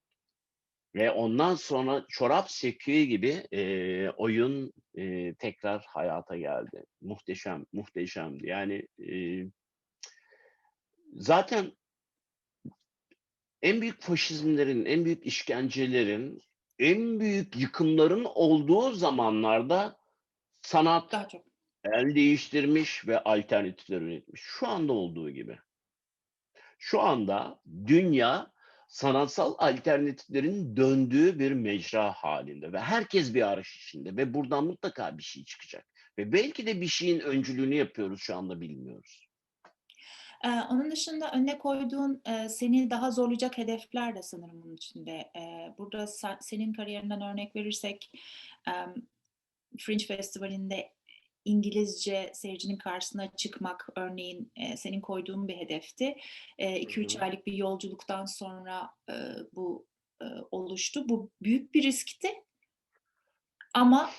Ve ondan sonra çorap söküğü gibi oyun tekrar hayata geldi. Muhteşem, muhteşemdi. Yani zaten en büyük faşizmlerin, en büyük işkencelerin, en büyük yıkımların olduğu zamanlarda sanat Daha çok. el değiştirmiş ve alternatifler üretmiş. Şu anda olduğu gibi. Şu anda dünya sanatsal alternatiflerin döndüğü bir mecra halinde ve herkes bir arayış içinde ve buradan mutlaka bir şey çıkacak. Ve belki de bir şeyin öncülüğünü yapıyoruz şu anda bilmiyoruz. Onun dışında önüne koyduğun, seni daha zorlayacak hedefler de sanırım bunun içinde. Burada senin kariyerinden örnek verirsek, emm, Fringe Festivali'nde İngilizce seyircinin karşısına çıkmak örneğin, senin koyduğun bir hedefti. Hı 2-3 hı. aylık bir yolculuktan sonra, bu, oluştu. Bu büyük bir riskti ama,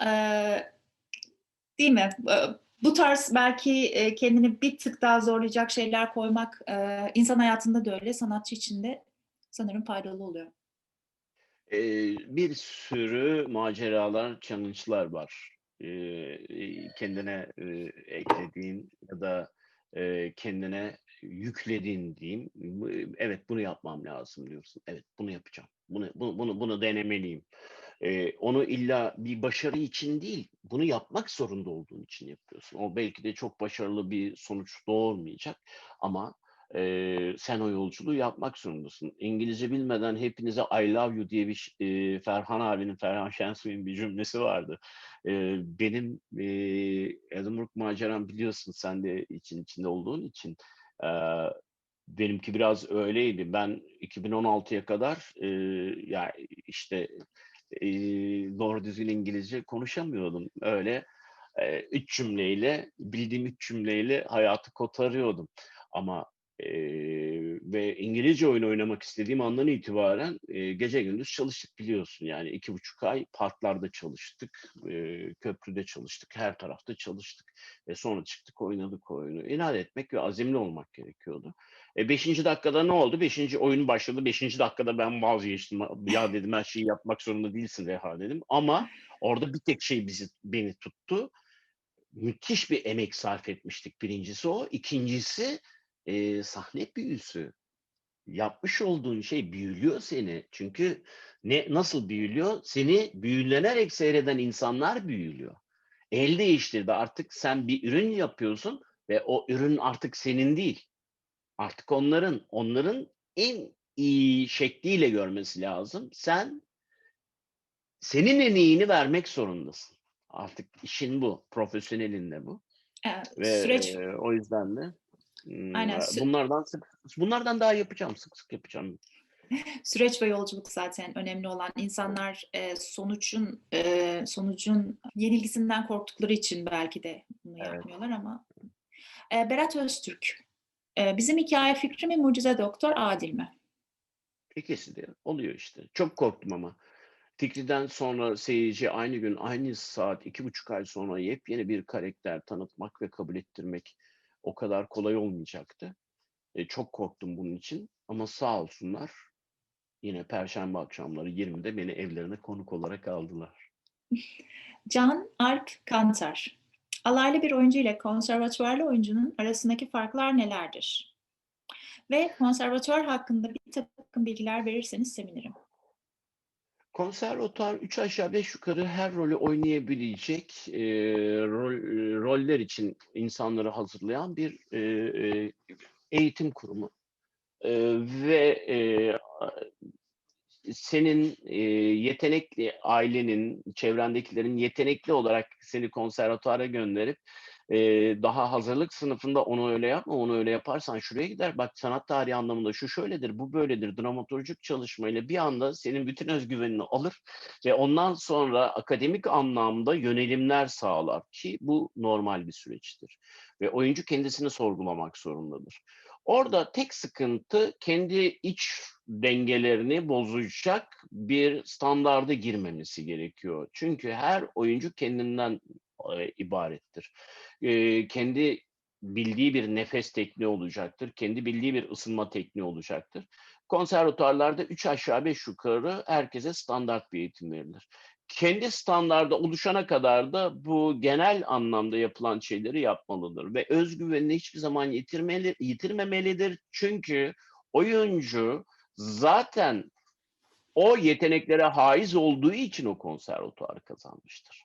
değil mi? Bu tarz belki, kendini bir tık daha zorlayacak şeyler koymak, insan hayatında da öyle, sanatçı için de sanırım faydalı oluyor. Bir sürü maceralar, challenge'lar var. Kendine eklediğin ya da kendine yüklediğin diyeyim. Evet bunu yapmam lazım diyorsun. Evet bunu yapacağım. Bunu denemeliyim. Onu illa bir başarı için değil, bunu yapmak zorunda olduğun için yapıyorsun. O belki de çok başarılı bir sonuç doğurmayacak ama sen o yolculuğu yapmak zorundasın. İngilizce bilmeden hepinize I love you diye bir Ferhan abinin, Ferhan Şensoy'un bir cümlesi vardı. Benim Edinburgh maceram biliyorsun sen de içinde olduğun için. E, Benimki biraz öyleydi. Ben 2016'ya kadar ya işte doğru düzgün İngilizce konuşamıyordum. Öyle üç cümleyle, bildiğim üç cümleyle hayatı kotarıyordum. Ama ve İngilizce oyun oynamak istediğim andan itibaren gece gündüz çalıştık biliyorsun. Yani 2,5 ay parklarda çalıştık, köprüde çalıştık, her tarafta çalıştık. Ve sonra çıktık oynadık oyunu. İnat etmek ve azimli olmak gerekiyordu. 5. dakikada ne oldu? Oyun başladı. 5. dakikada ben vazgeçtim. Ya dedim her şeyi yapmak zorunda değilsin Reha dedim. Ama orada bir tek şey beni tuttu. Müthiş bir emek sarf etmiştik. Birincisi o. İkincisi sahne büyüsü. Yapmış olduğun şey büyülüyor seni. Çünkü nasıl büyülüyor? Seni büyülenerek seyreden insanlar büyülüyor. El değiştirdi. Artık sen bir ürün yapıyorsun ve o ürün artık senin değil. Artık onların en iyi şekliyle görmesi lazım. Senin en iyini vermek zorundasın. Artık işin bu. Profesyonelin de bu. Ve Süreç o yüzden de aynen bunlardan daha yapacağım. Sık sık yapacağım. süreç ve yolculuk zaten önemli olan. İnsanlar, sonucun yenilgisinden korktukları için belki de bunu Evet. yapmıyorlar ama. Berat Öztürk, "Bizim hikâye fikri mi, Mucize Doktor Adil mi?" İkisi de oluyor işte. Çok korktum ama. Fikri'den sonra seyirci aynı gün, aynı saat, 2,5 ay sonra yepyeni bir karakter tanıtmak ve kabul ettirmek o kadar kolay olmayacaktı. Çok korktum bunun için ama sağ olsunlar yine perşembe akşamları 20'de beni evlerine konuk olarak aldılar. Can Alp Kantar, "Alaylı bir oyuncu ile konservatuvarlı oyuncunun arasındaki farklar nelerdir? Ve konservatuvar hakkında bir takım bilgiler verirseniz sevinirim." Konservatuar 3 aşağı 5 yukarı her rolü oynayabilecek roller için insanları hazırlayan bir eğitim kurumu. Ve senin yetenekli ailenin, çevrendekilerin yetenekli olarak seni konservatuara gönderip daha hazırlık sınıfında onu öyle yapma, onu öyle yaparsan şuraya gider. Bak sanat tarihi anlamında şu şöyledir, bu böyledir. Dramaturjik çalışmayla bir anda senin bütün özgüvenini alır ve ondan sonra akademik anlamda yönelimler sağlar ki bu normal bir süreçtir. Ve oyuncu kendisini sorgulamak zorundadır. Orada tek sıkıntı kendi iç dengelerini bozacak bir standarda girmemesi gerekiyor. Çünkü her oyuncu kendinden ibarettir. Kendi bildiği bir nefes tekniği olacaktır. Kendi bildiği bir ısınma tekniği olacaktır. Konservatuarlarda 3 aşağı 5 yukarı herkese standart bir eğitim verilir. Kendi standarda oluşana kadar da bu genel anlamda yapılan şeyleri yapmalıdır ve özgüvenini hiçbir zaman yitirmemelidir. Çünkü oyuncu zaten o yeteneklere haiz olduğu için o konservatuarı kazanmıştır.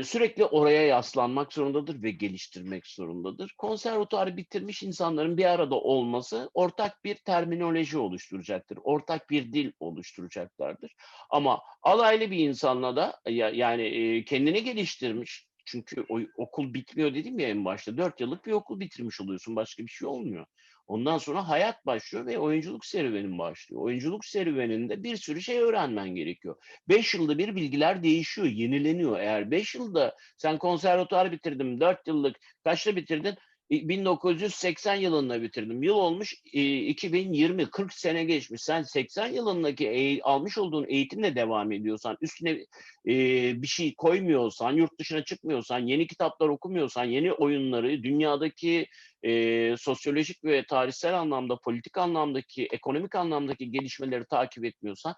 Sürekli oraya yaslanmak zorundadır ve geliştirmek zorundadır. Konservatuarı bitirmiş insanların bir arada olması ortak bir terminoloji oluşturacaktır. Ortak bir dil oluşturacaklardır. Ama alaylı bir insanla da yani kendini geliştirmiş. Çünkü okul bitmiyor dedim ya en başta. 4 yıllık bir okul bitirmiş oluyorsun. Başka bir şey olmuyor. Ondan sonra hayat başlıyor ve oyunculuk serüvenin başlıyor. Oyunculuk serüveninde bir sürü şey öğrenmen gerekiyor. 5 yılda bir bilgiler değişiyor, yenileniyor. Eğer 5 yılda sen konservatuar bitirdim, 4 yıllık kaçta bitirdin? 1980 yılında bitirdim. Yıl olmuş 2020, 40 sene geçmiş. Sen 80 yılındaki almış olduğun eğitimle devam ediyorsan, üstüne bir şey koymuyorsan, yurt dışına çıkmıyorsan, yeni kitaplar okumuyorsan, yeni oyunları, dünyadaki sosyolojik ve tarihsel anlamda, politik anlamdaki, ekonomik anlamdaki gelişmeleri takip etmiyorsan,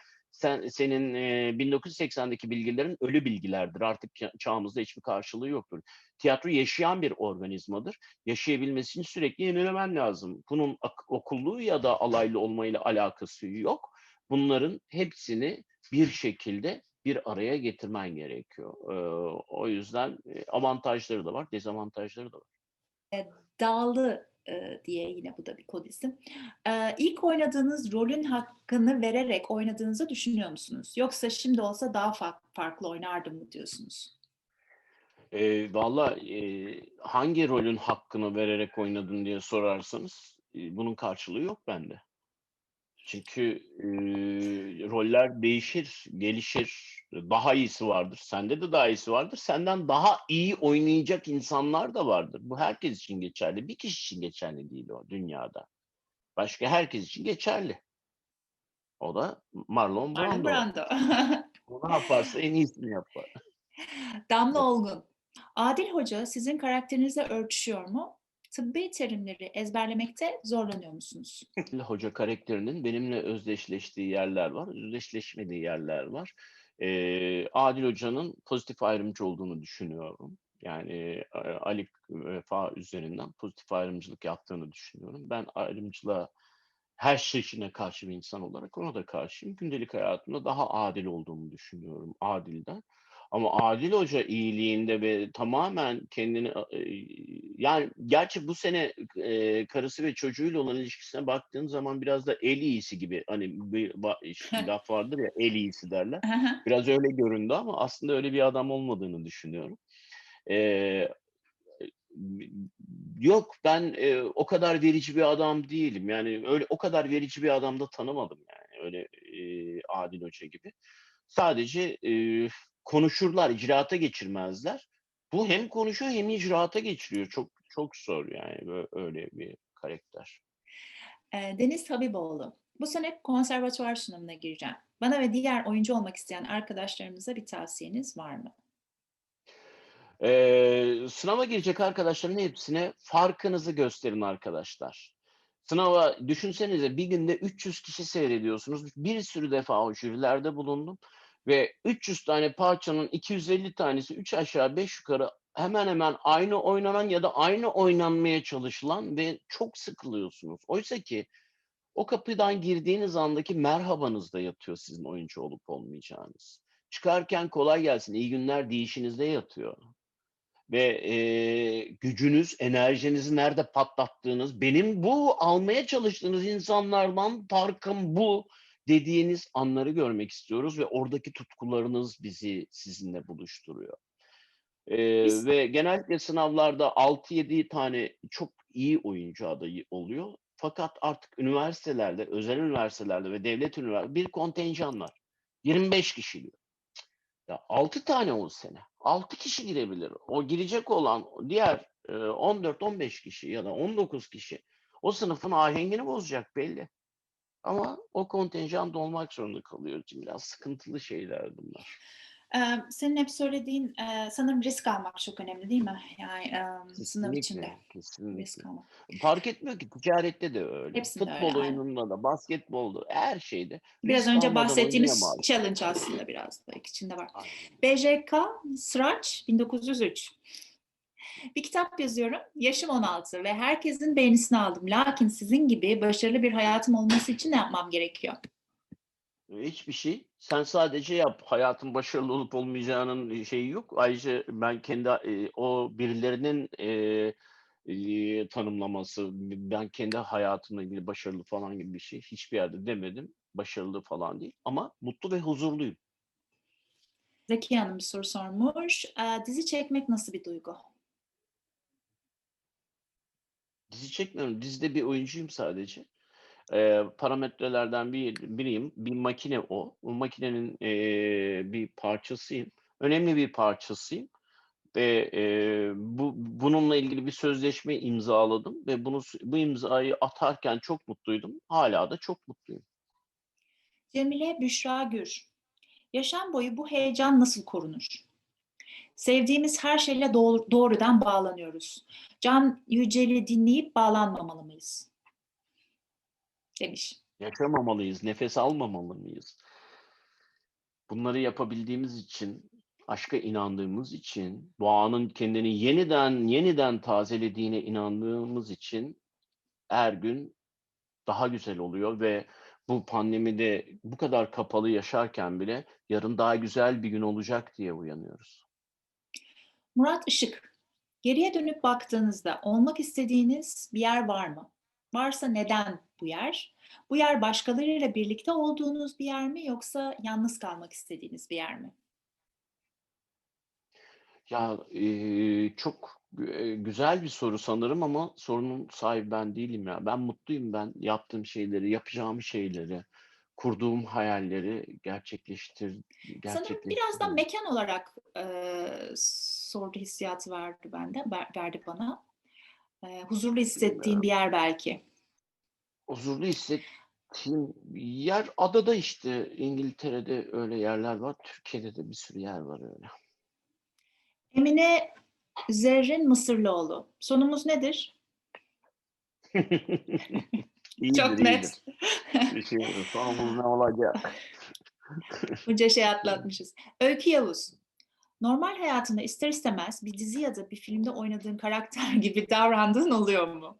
senin 1980'deki bilgilerin ölü bilgilerdir. Artık çağımızda hiçbir karşılığı yoktur. Tiyatro yaşayan bir organizmadır. Yaşayabilmesi için sürekli yenilemen lazım. Bunun okullu ya da alaylı olmayla alakası yok. Bunların hepsini bir şekilde bir araya getirmen gerekiyor. O yüzden avantajları da var, dezavantajları da var. Dağlı diye yine bu da bir kod isim. İlk oynadığınız rolün hakkını vererek oynadığınızı düşünüyor musunuz? Yoksa şimdi olsa daha farklı oynardım mı diyorsunuz? Valla hangi rolün hakkını vererek oynadın diye sorarsanız bunun karşılığı yok bende. Çünkü roller değişir, gelişir. Daha iyisi vardır. Sende de daha iyisi vardır. Senden daha iyi oynayacak insanlar da vardır. Bu herkes için geçerli. Bir kişi için geçerli değil o dünyada. Başka herkes için geçerli. O da Marlon Marlon Brando. Brando. O ne yaparsa en iyisini yapar. Damla Olgun. Adil Hoca sizin karakterinizle örtüşüyor mu? Tıbbi terimleri ezberlemekte zorlanıyor musunuz? Hoca karakterinin benimle özdeşleştiği yerler var, özdeşleşmediği yerler var. Adil Hoca'nın pozitif ayrımcı olduğunu düşünüyorum. Yani Ali Vefa üzerinden pozitif ayrımcılık yaptığını düşünüyorum. Ben ayrımcılığa her çeşidine karşı bir insan olarak ona da karşıyım. Gündelik hayatımda daha adil olduğumu düşünüyorum Adil'den. Ama Adil Hoca iyiliğinde ve tamamen kendini yani gerçi bu sene karısı ve çocuğuyla olan ilişkisine baktığın zaman biraz da el iyisi gibi hani bir laf vardır ya el iyisi derler. Biraz öyle göründü ama aslında öyle bir adam olmadığını düşünüyorum. E, Yok ben o kadar verici bir adam değilim. Yani öyle o kadar verici bir adam da tanımadım yani. Öyle Adil Hoca gibi. Sadece konuşurlar, icraata geçirmezler. Bu hem konuşuyor hem icraata geçiriyor. Çok çok zor yani öyle bir karakter. Deniz Habiboğlu. Bu sene konservatuvar sınavına gireceğim. Bana ve diğer oyuncu olmak isteyen arkadaşlarımıza bir tavsiyeniz var mı? Sınava girecek arkadaşların hepsine farkınızı gösterin arkadaşlar. Sınava düşünsenize bir günde 300 kişi seyrediyorsunuz. Bir sürü defa o jürilerde bulundum. Ve 300 tane parçanın 250 tanesi 3 aşağı 5 yukarı hemen hemen aynı oynanan ya da aynı oynanmaya çalışılan ve çok sıkılıyorsunuz. Oysa ki o kapıdan girdiğiniz andaki merhabanızda yatıyor sizin oyuncu olup olmayacağınız. Çıkarken kolay gelsin, iyi günler deyişinizde yatıyor ve gücünüz, enerjinizi nerede patlattığınız, benim bu almaya çalıştığınız insanlardan farkım bu dediğiniz anları görmek istiyoruz ve oradaki tutkularınız bizi sizinle buluşturuyor. Biz Ve genellikle sınavlarda 6-7 tane çok iyi oyuncu adayı oluyor. Fakat artık üniversitelerde, özel üniversitelerde ve devlet bir kontenjan var. 25 kişi diyor. Ya 6 tane o sene. 6 kişi girebilir. O girecek olan diğer 14-15 kişi ya da 19 kişi o sınıfın ahengini bozacak belli. Ama o kontenjan dolmak zorunda kalıyor. Biraz sıkıntılı şeyler bunlar. senin hep söylediğin, sanırım risk almak çok önemli değil mi? Yani, sınav içinde Kesinlikle, kesinlikle. risk almak. Fark etmiyor ki ticarette de öyle. Hepsinde öyle, Futbol aynen. oyununda da, basketbolda, her şeyde Biraz risk önce almadan bahsettiğimiz oynayamaz. challenge aslında biraz da içinde var. Aynen. BJK Sıraç 1903. Bir kitap yazıyorum. Yaşım 16 ve herkesin beğenisini aldım. Lakin sizin gibi başarılı bir hayatım olması için ne yapmam gerekiyor? Hiçbir şey. Sen sadece yap. Hayatın başarılı olup olmayacağının şeyi yok. Ayrıca ben kendi o birilerinin tanımlaması, ben kendi hayatımla ilgili başarılı falan gibi bir şey hiçbir yerde demedim. Başarılı falan değil. Ama mutlu ve huzurluyum. Zeki Hanım bir soru sormuş. Dizi çekmek nasıl bir duygu? Dizi çekmiyorum. Dizide bir oyuncuyum sadece. Parametrelerden biriyim. Bir makine o. O makinenin bir parçasıyım. Önemli bir parçasıyım ve bununla ilgili bir sözleşme imzaladım ve bu imzayı atarken çok mutluydum. Hala da çok mutluyum. Cemile Büşra Gür. Yaşam boyu bu heyecan nasıl korunur? Sevdiğimiz her şeyle doğrudan bağlanıyoruz. Can Yücel'i dinleyip bağlanmamalı mıyız? Demiş. Yaşamamalıyız, nefes almamalı mıyız? Bunları yapabildiğimiz için, aşka inandığımız için, doğanın kendini yeniden tazelediğine inandığımız için her gün daha güzel oluyor ve bu pandemide bu kadar kapalı yaşarken bile yarın daha güzel bir gün olacak diye uyanıyoruz. Murat Işık. Geriye dönüp baktığınızda olmak istediğiniz bir yer var mı? Varsa neden bu yer? Bu yer başkalarıyla birlikte olduğunuz bir yer mi yoksa yalnız kalmak istediğiniz bir yer mi? Ya çok güzel bir soru sanırım ama sorunun sahibi ben değilim ya. Ben mutluyum, ben yaptığım şeyleri, yapacağım şeyleri, kurduğum hayalleri Sanırım biraz da gerçekleştiriyorum. mekan olarak sordu hissiyatı verdi bana. Huzurlu hissettiğin bir yer belki. Huzurlu hissettiğim yer adada işte. İngiltere'de öyle yerler var. Türkiye'de de bir sürü yer var öyle. Emine Zerrin Mısırlıoğlu. Sonumuz nedir? İyidir, Çok net. iyidir. Bir şey yok. Sonumuz ne olacak? Bunca şey atlatmışız. Öykü Yavuz. Normal hayatında ister istemez bir dizi ya da bir filmde oynadığın karakter gibi davrandığın oluyor mu?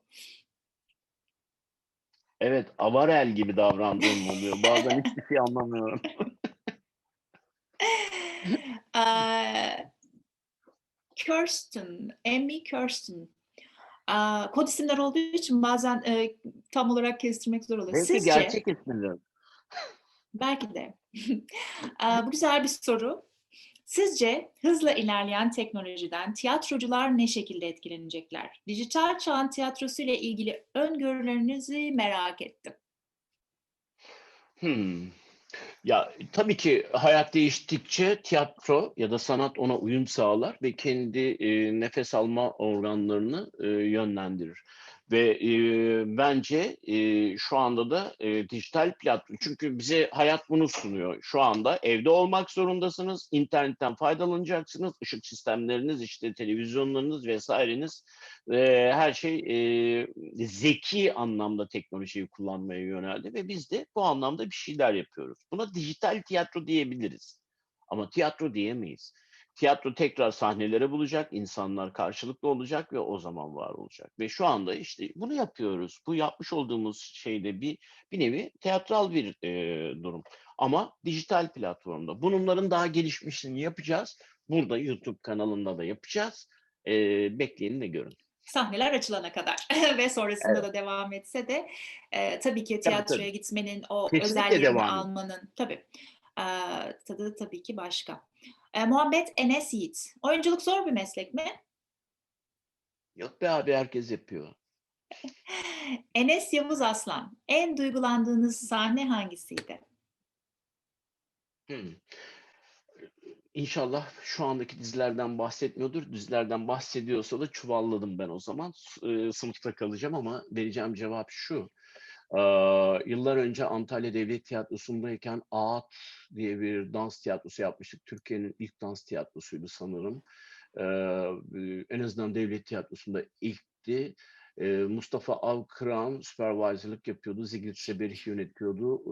Evet, avarel gibi davrandığım oluyor. Bazen hiçbir şey anlamıyorum. Kirsten, Amy Kirsten. Kod isimler olduğu için bazen tam olarak kestirmek zor oluyor. Belki Sizce, gerçek ismidir. belki de, bu güzel bir soru. Sizce hızla ilerleyen teknolojiden tiyatrocular ne şekilde etkilenecekler? Dijital çağın tiyatrosu ile ilgili öngörülerinizi merak ettim. Hmm. Ya tabii ki hayat değiştikçe tiyatro ya da sanat ona uyum sağlar ve kendi nefes alma organlarını yönlendirir. Ve bence şu anda da dijital platform, çünkü bize hayat bunu sunuyor. Şu anda evde olmak zorundasınız, internetten faydalanacaksınız, ışık sistemleriniz, işte televizyonlarınız vesaireniz, her şey zeki anlamda teknolojiyi kullanmaya yöneldi ve biz de bu anlamda bir şeyler yapıyoruz. Buna dijital tiyatro diyebiliriz ama tiyatro diyemeyiz. Tiyatro tekrar sahnelere bulacak, insanlar karşılıklı olacak ve o zaman var olacak. Ve şu anda işte bunu yapıyoruz. Bu yapmış olduğumuz şeyde bir nevi teatral bir durum. Ama dijital platformda. Bunların daha gelişmişini yapacağız. Burada YouTube kanalında da yapacağız. Bekleyin de görün. Sahneler açılana kadar ve sonrasında Evet. da devam etse de tabii ki Tabii tiyatroya tabii. gitmenin, o özel Kesinlikle yerini devam edin. almanın tabii tadı tabii ki başka. Muhammed Enes Yiğit. Oyunculuk zor bir meslek mi? Yok be abi, herkes yapıyor. Enes Yavuz Aslan. En duygulandığınız sahne hangisiydi? Hımm. İnşallah şu andaki dizilerden bahsetmiyordur. Dizilerden bahsediyorsa da çuvalladım ben o zaman. Sınıfta kalacağım ama vereceğim cevap şu: yıllar önce Antalya Devlet Tiyatrosu'ndayken "Ağıt" diye bir dans tiyatrosu yapmıştık. Türkiye'nin ilk dans tiyatrosuydu sanırım. En azından devlet tiyatrosunda ilkti. Mustafa Avkıran supervisor'lık yapıyordu. Zigrit Seberih yönetiyordu.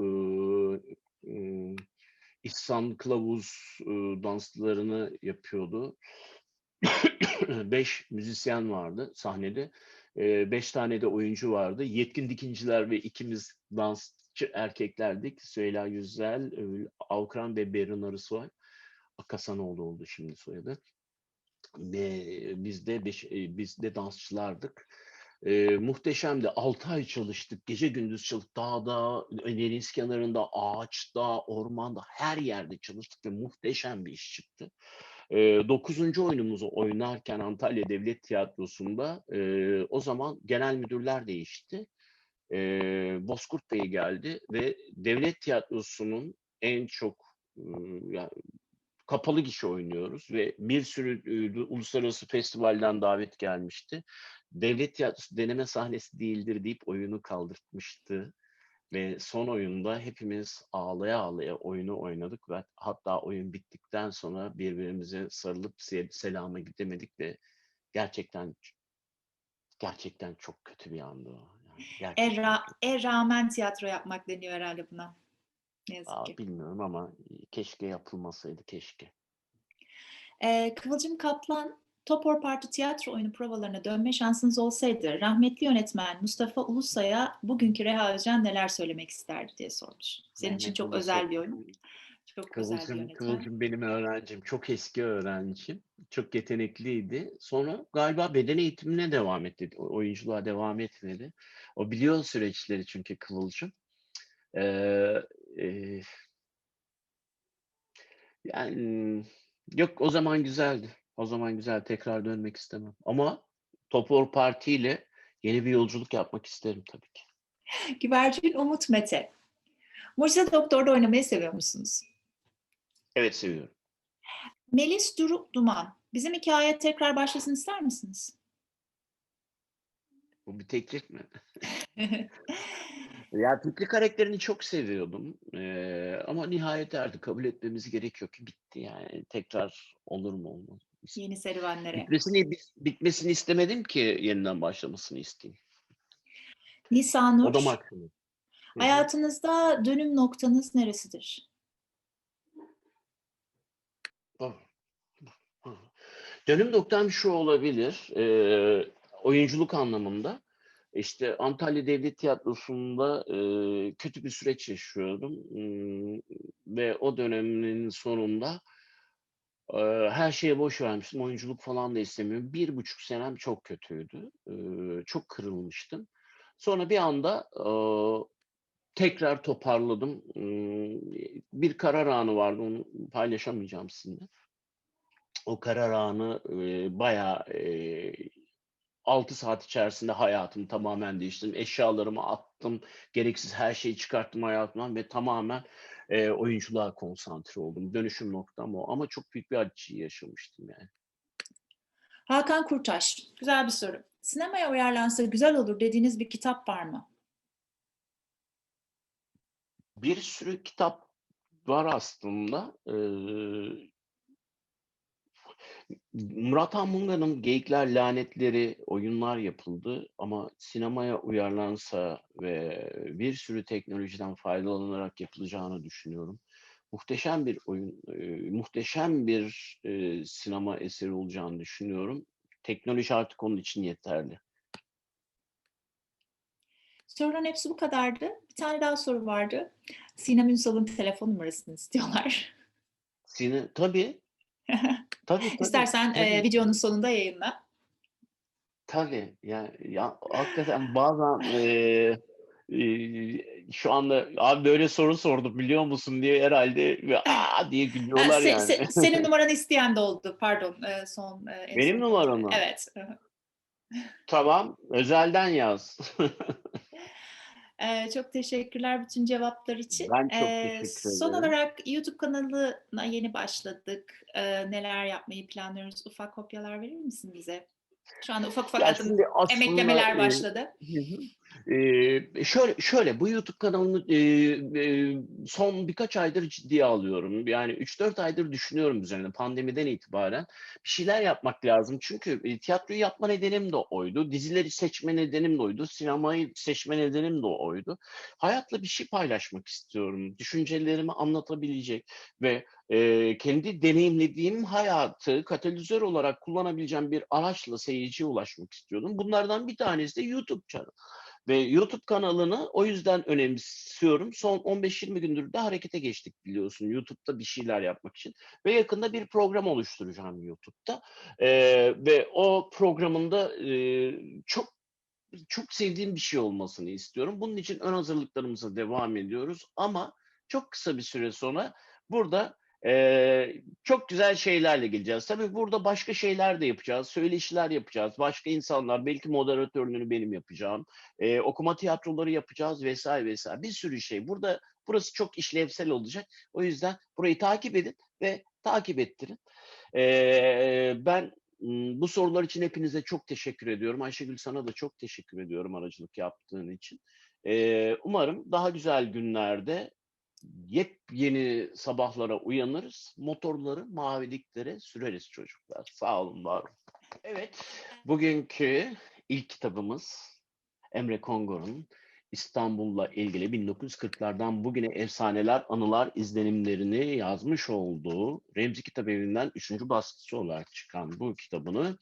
İhsan Kılavuz danslarını yapıyordu. 5 müzisyen vardı sahnede. 5 tane de oyuncu vardı. Yetkin dikinciler ve ikimiz dansçı erkeklerdik. Süheyla Yüzel, Avkran ve Berin Arısoy. Akasanoğlu oldu şimdi soyadı. Ve biz de dansçılardık. Muhteşemdi. 6 ay çalıştık. Gece gündüz çalıştık. Dağda, deniz kenarında, ağaçta, ormanda, her yerde çalıştık ve muhteşem bir iş çıktı. 9. oyunumuzu oynarken Antalya Devlet Tiyatrosu'nda o zaman genel müdürler değişti. Bozkurt Bey geldi ve Devlet Tiyatrosu'nun en çok yani kapalı gişe oynuyoruz ve bir sürü uluslararası festivalden davet gelmişti. Devlet Tiyatrosu deneme sahnesi değildir deyip oyunu kaldırtmıştı. Ve son oyunda hepimiz ağlaya ağlaya oyunu oynadık ve hatta oyun bittikten sonra birbirimize sarılıp selama gidemedik ve gerçekten gerçekten çok kötü bir andı o. Yani gerçekten çok. Rağmen tiyatro yapmak deniyor herhalde buna. Ne yazık ki. Bilmiyorum ama keşke yapılmasaydı, keşke. Kıvılcım Kaplan, Topor Parti tiyatro oyunu provalarına dönme şansınız olsaydı rahmetli yönetmen Mustafa Ulusay'a bugünkü Reha Özcan neler söylemek isterdi diye sormuş. Senin için Mehmet çok Ulusoy. özel bir oyun. Çok özel bir yönetmen. Kıvılcım benim öğrencim. Çok eski öğrencim. Çok yetenekliydi. Sonra galiba beden eğitimine devam etti. Oyunculuğa devam etmedi. O biliyor süreçleri çünkü Kıvılcım. Ee, e, yani yok, o zaman güzeldi. O zaman güzel. Tekrar dönmek istemem. Ama Topor Parti ile yeni bir yolculuk yapmak isterim tabii ki. Güvercin Umut Mete. Mucize Doktor'da oynamayı seviyor musunuz? Evet, seviyorum. Melis Duru Duman. Bizim hikaye tekrar başlasın ister misiniz? Bu bir teklif mi? Ya Fikri karakterini çok seviyordum. Ama nihayet erdi. Kabul etmemiz gerekiyor ki bitti yani. Tekrar olur mu olmaz mı? Yeni serüvenlere. Bitmesini istemedim ki yeniden başlamasını isteyeyim. O da Nisanur. maksimum. Hı hı. Hayatınızda dönüm noktanız neresidir? Oh, oh. Dönüm noktam şu olabilir. Oyunculuk anlamında. İşte Antalya Devlet Tiyatrosu'nda kötü bir süreç yaşıyordum. Ve o dönemin sonunda her şeye boş vermiştim. Oyunculuk falan da istemiyorum. 1,5 senem çok kötüydü. Çok kırılmıştım. Sonra bir anda tekrar toparladım. Bir karar anı vardı. Onu paylaşamayacağım sizinle. O karar anı bayağı 6 saat içerisinde hayatımı tamamen değiştirdim. Eşyalarımı attım. Gereksiz her şeyi çıkarttım hayatımdan ve tamamen oyunculuğa konsantre oldum. Dönüşüm noktam o. Ama çok büyük bir acıyı yaşamıştım yani. Hakan Kurtaş. Güzel bir soru. Sinemaya uyarlansa güzel olur dediğiniz bir kitap var mı? Bir sürü kitap var aslında. Murat Anmungan'ın Geyikler Lanetleri oyunlar yapıldı ama sinemaya uyarlansa ve bir sürü teknolojiden faydalanarak yapılacağını düşünüyorum. Muhteşem bir oyun, muhteşem bir sinema eseri olacağını düşünüyorum. Teknoloji artık onun için yeterli. Soruların hepsi bu kadardı. Bir tane daha soru vardı. Sinem Ünsal'ın telefon numarasını istiyorlar. Tabii, tabii, tabii, İstersen tabii. videonun sonunda yayınla. Tabii. Ya hakikaten bazen şu anda abi böyle soru sordum biliyor musun diye herhalde ve aa diye gülüyorlar yani. Senin numaranı isteyen de oldu. Pardon, en Benim son kontrol. numaramı. Evet. Tamam, özelden yaz. Çok teşekkürler bütün cevaplar için. Ben çok teşekkür Son ederim. olarak YouTube kanalına yeni başladık. Neler yapmayı planlıyoruz? Ufak kopyalar verir misin bize? Şu anda ufak ufak Ya şimdi aslında emeklemeler başladı. hı hı. Şöyle bu YouTube kanalını son birkaç aydır ciddiye alıyorum. Yani 3-4 aydır düşünüyorum üzerine pandemiden itibaren. Bir şeyler yapmak lazım. Çünkü tiyatroyu yapma nedenim de oydu. Dizileri seçme nedenim de oydu. Sinemayı seçme nedenim de oydu. Hayatla bir şey paylaşmak istiyorum. Düşüncelerimi anlatabilecek ve kendi deneyimlediğim hayatı katalizör olarak kullanabileceğim bir araçla seyirciye ulaşmak istiyordum. Bunlardan bir tanesi de YouTube kanalı. Ve YouTube kanalını o yüzden önemsiyorum. Son 15-20 gündür de harekete geçtik biliyorsun YouTube'da bir şeyler yapmak için. Ve yakında bir program oluşturacağım YouTube'da. Ve o programında çok çok sevdiğim bir şey olmasını istiyorum. Bunun için ön hazırlıklarımıza devam ediyoruz. Ama çok kısa bir süre sonra burada çok güzel şeylerle geleceğiz. Tabii burada başka şeyler de yapacağız. Söyleşiler yapacağız. Başka insanlar, belki moderatörlüğünü benim yapacağım. Okuma tiyatroları yapacağız vesaire vesaire. Bir sürü şey. Burası çok işlevsel olacak. O yüzden burayı takip edin ve takip ettirin. Ben bu sorular için hepinize çok teşekkür ediyorum. Ayşegül, sana da çok teşekkür ediyorum aracılık yaptığın için. Umarım daha güzel günlerde yepyeni sabahlara uyanırız. Motorları maviliklere süreriz çocuklar. Sağ olun, var olun. Evet, bugünkü ilk kitabımız Emre Kongor'un İstanbul'la ilgili 1940'lardan bugüne efsaneler, anılar, izlenimlerini yazmış olduğu Remzi Kitabevi'nden 3. baskısı olarak çıkan bu kitabını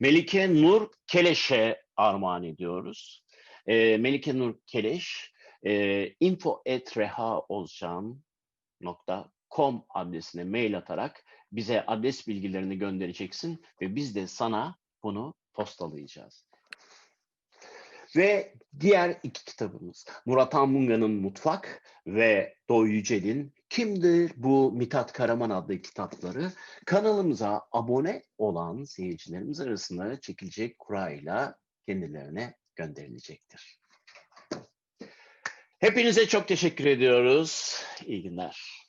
Melike Nur Keleş'e armağan ediyoruz. Melike Nur Keleş, info@rehaozcan.com adresine mail atarak bize adres bilgilerini göndereceksin ve biz de sana bunu postalayacağız. Ve diğer iki kitabımız Murat Anmunga'nın Mutfak ve Doğu Yücel'in Kimdir Bu Mithat Karaman adlı kitapları kanalımıza abone olan seyircilerimiz arasında çekilecek kurayla kendilerine gönderilecektir. Hepinize çok teşekkür ediyoruz. İyi günler.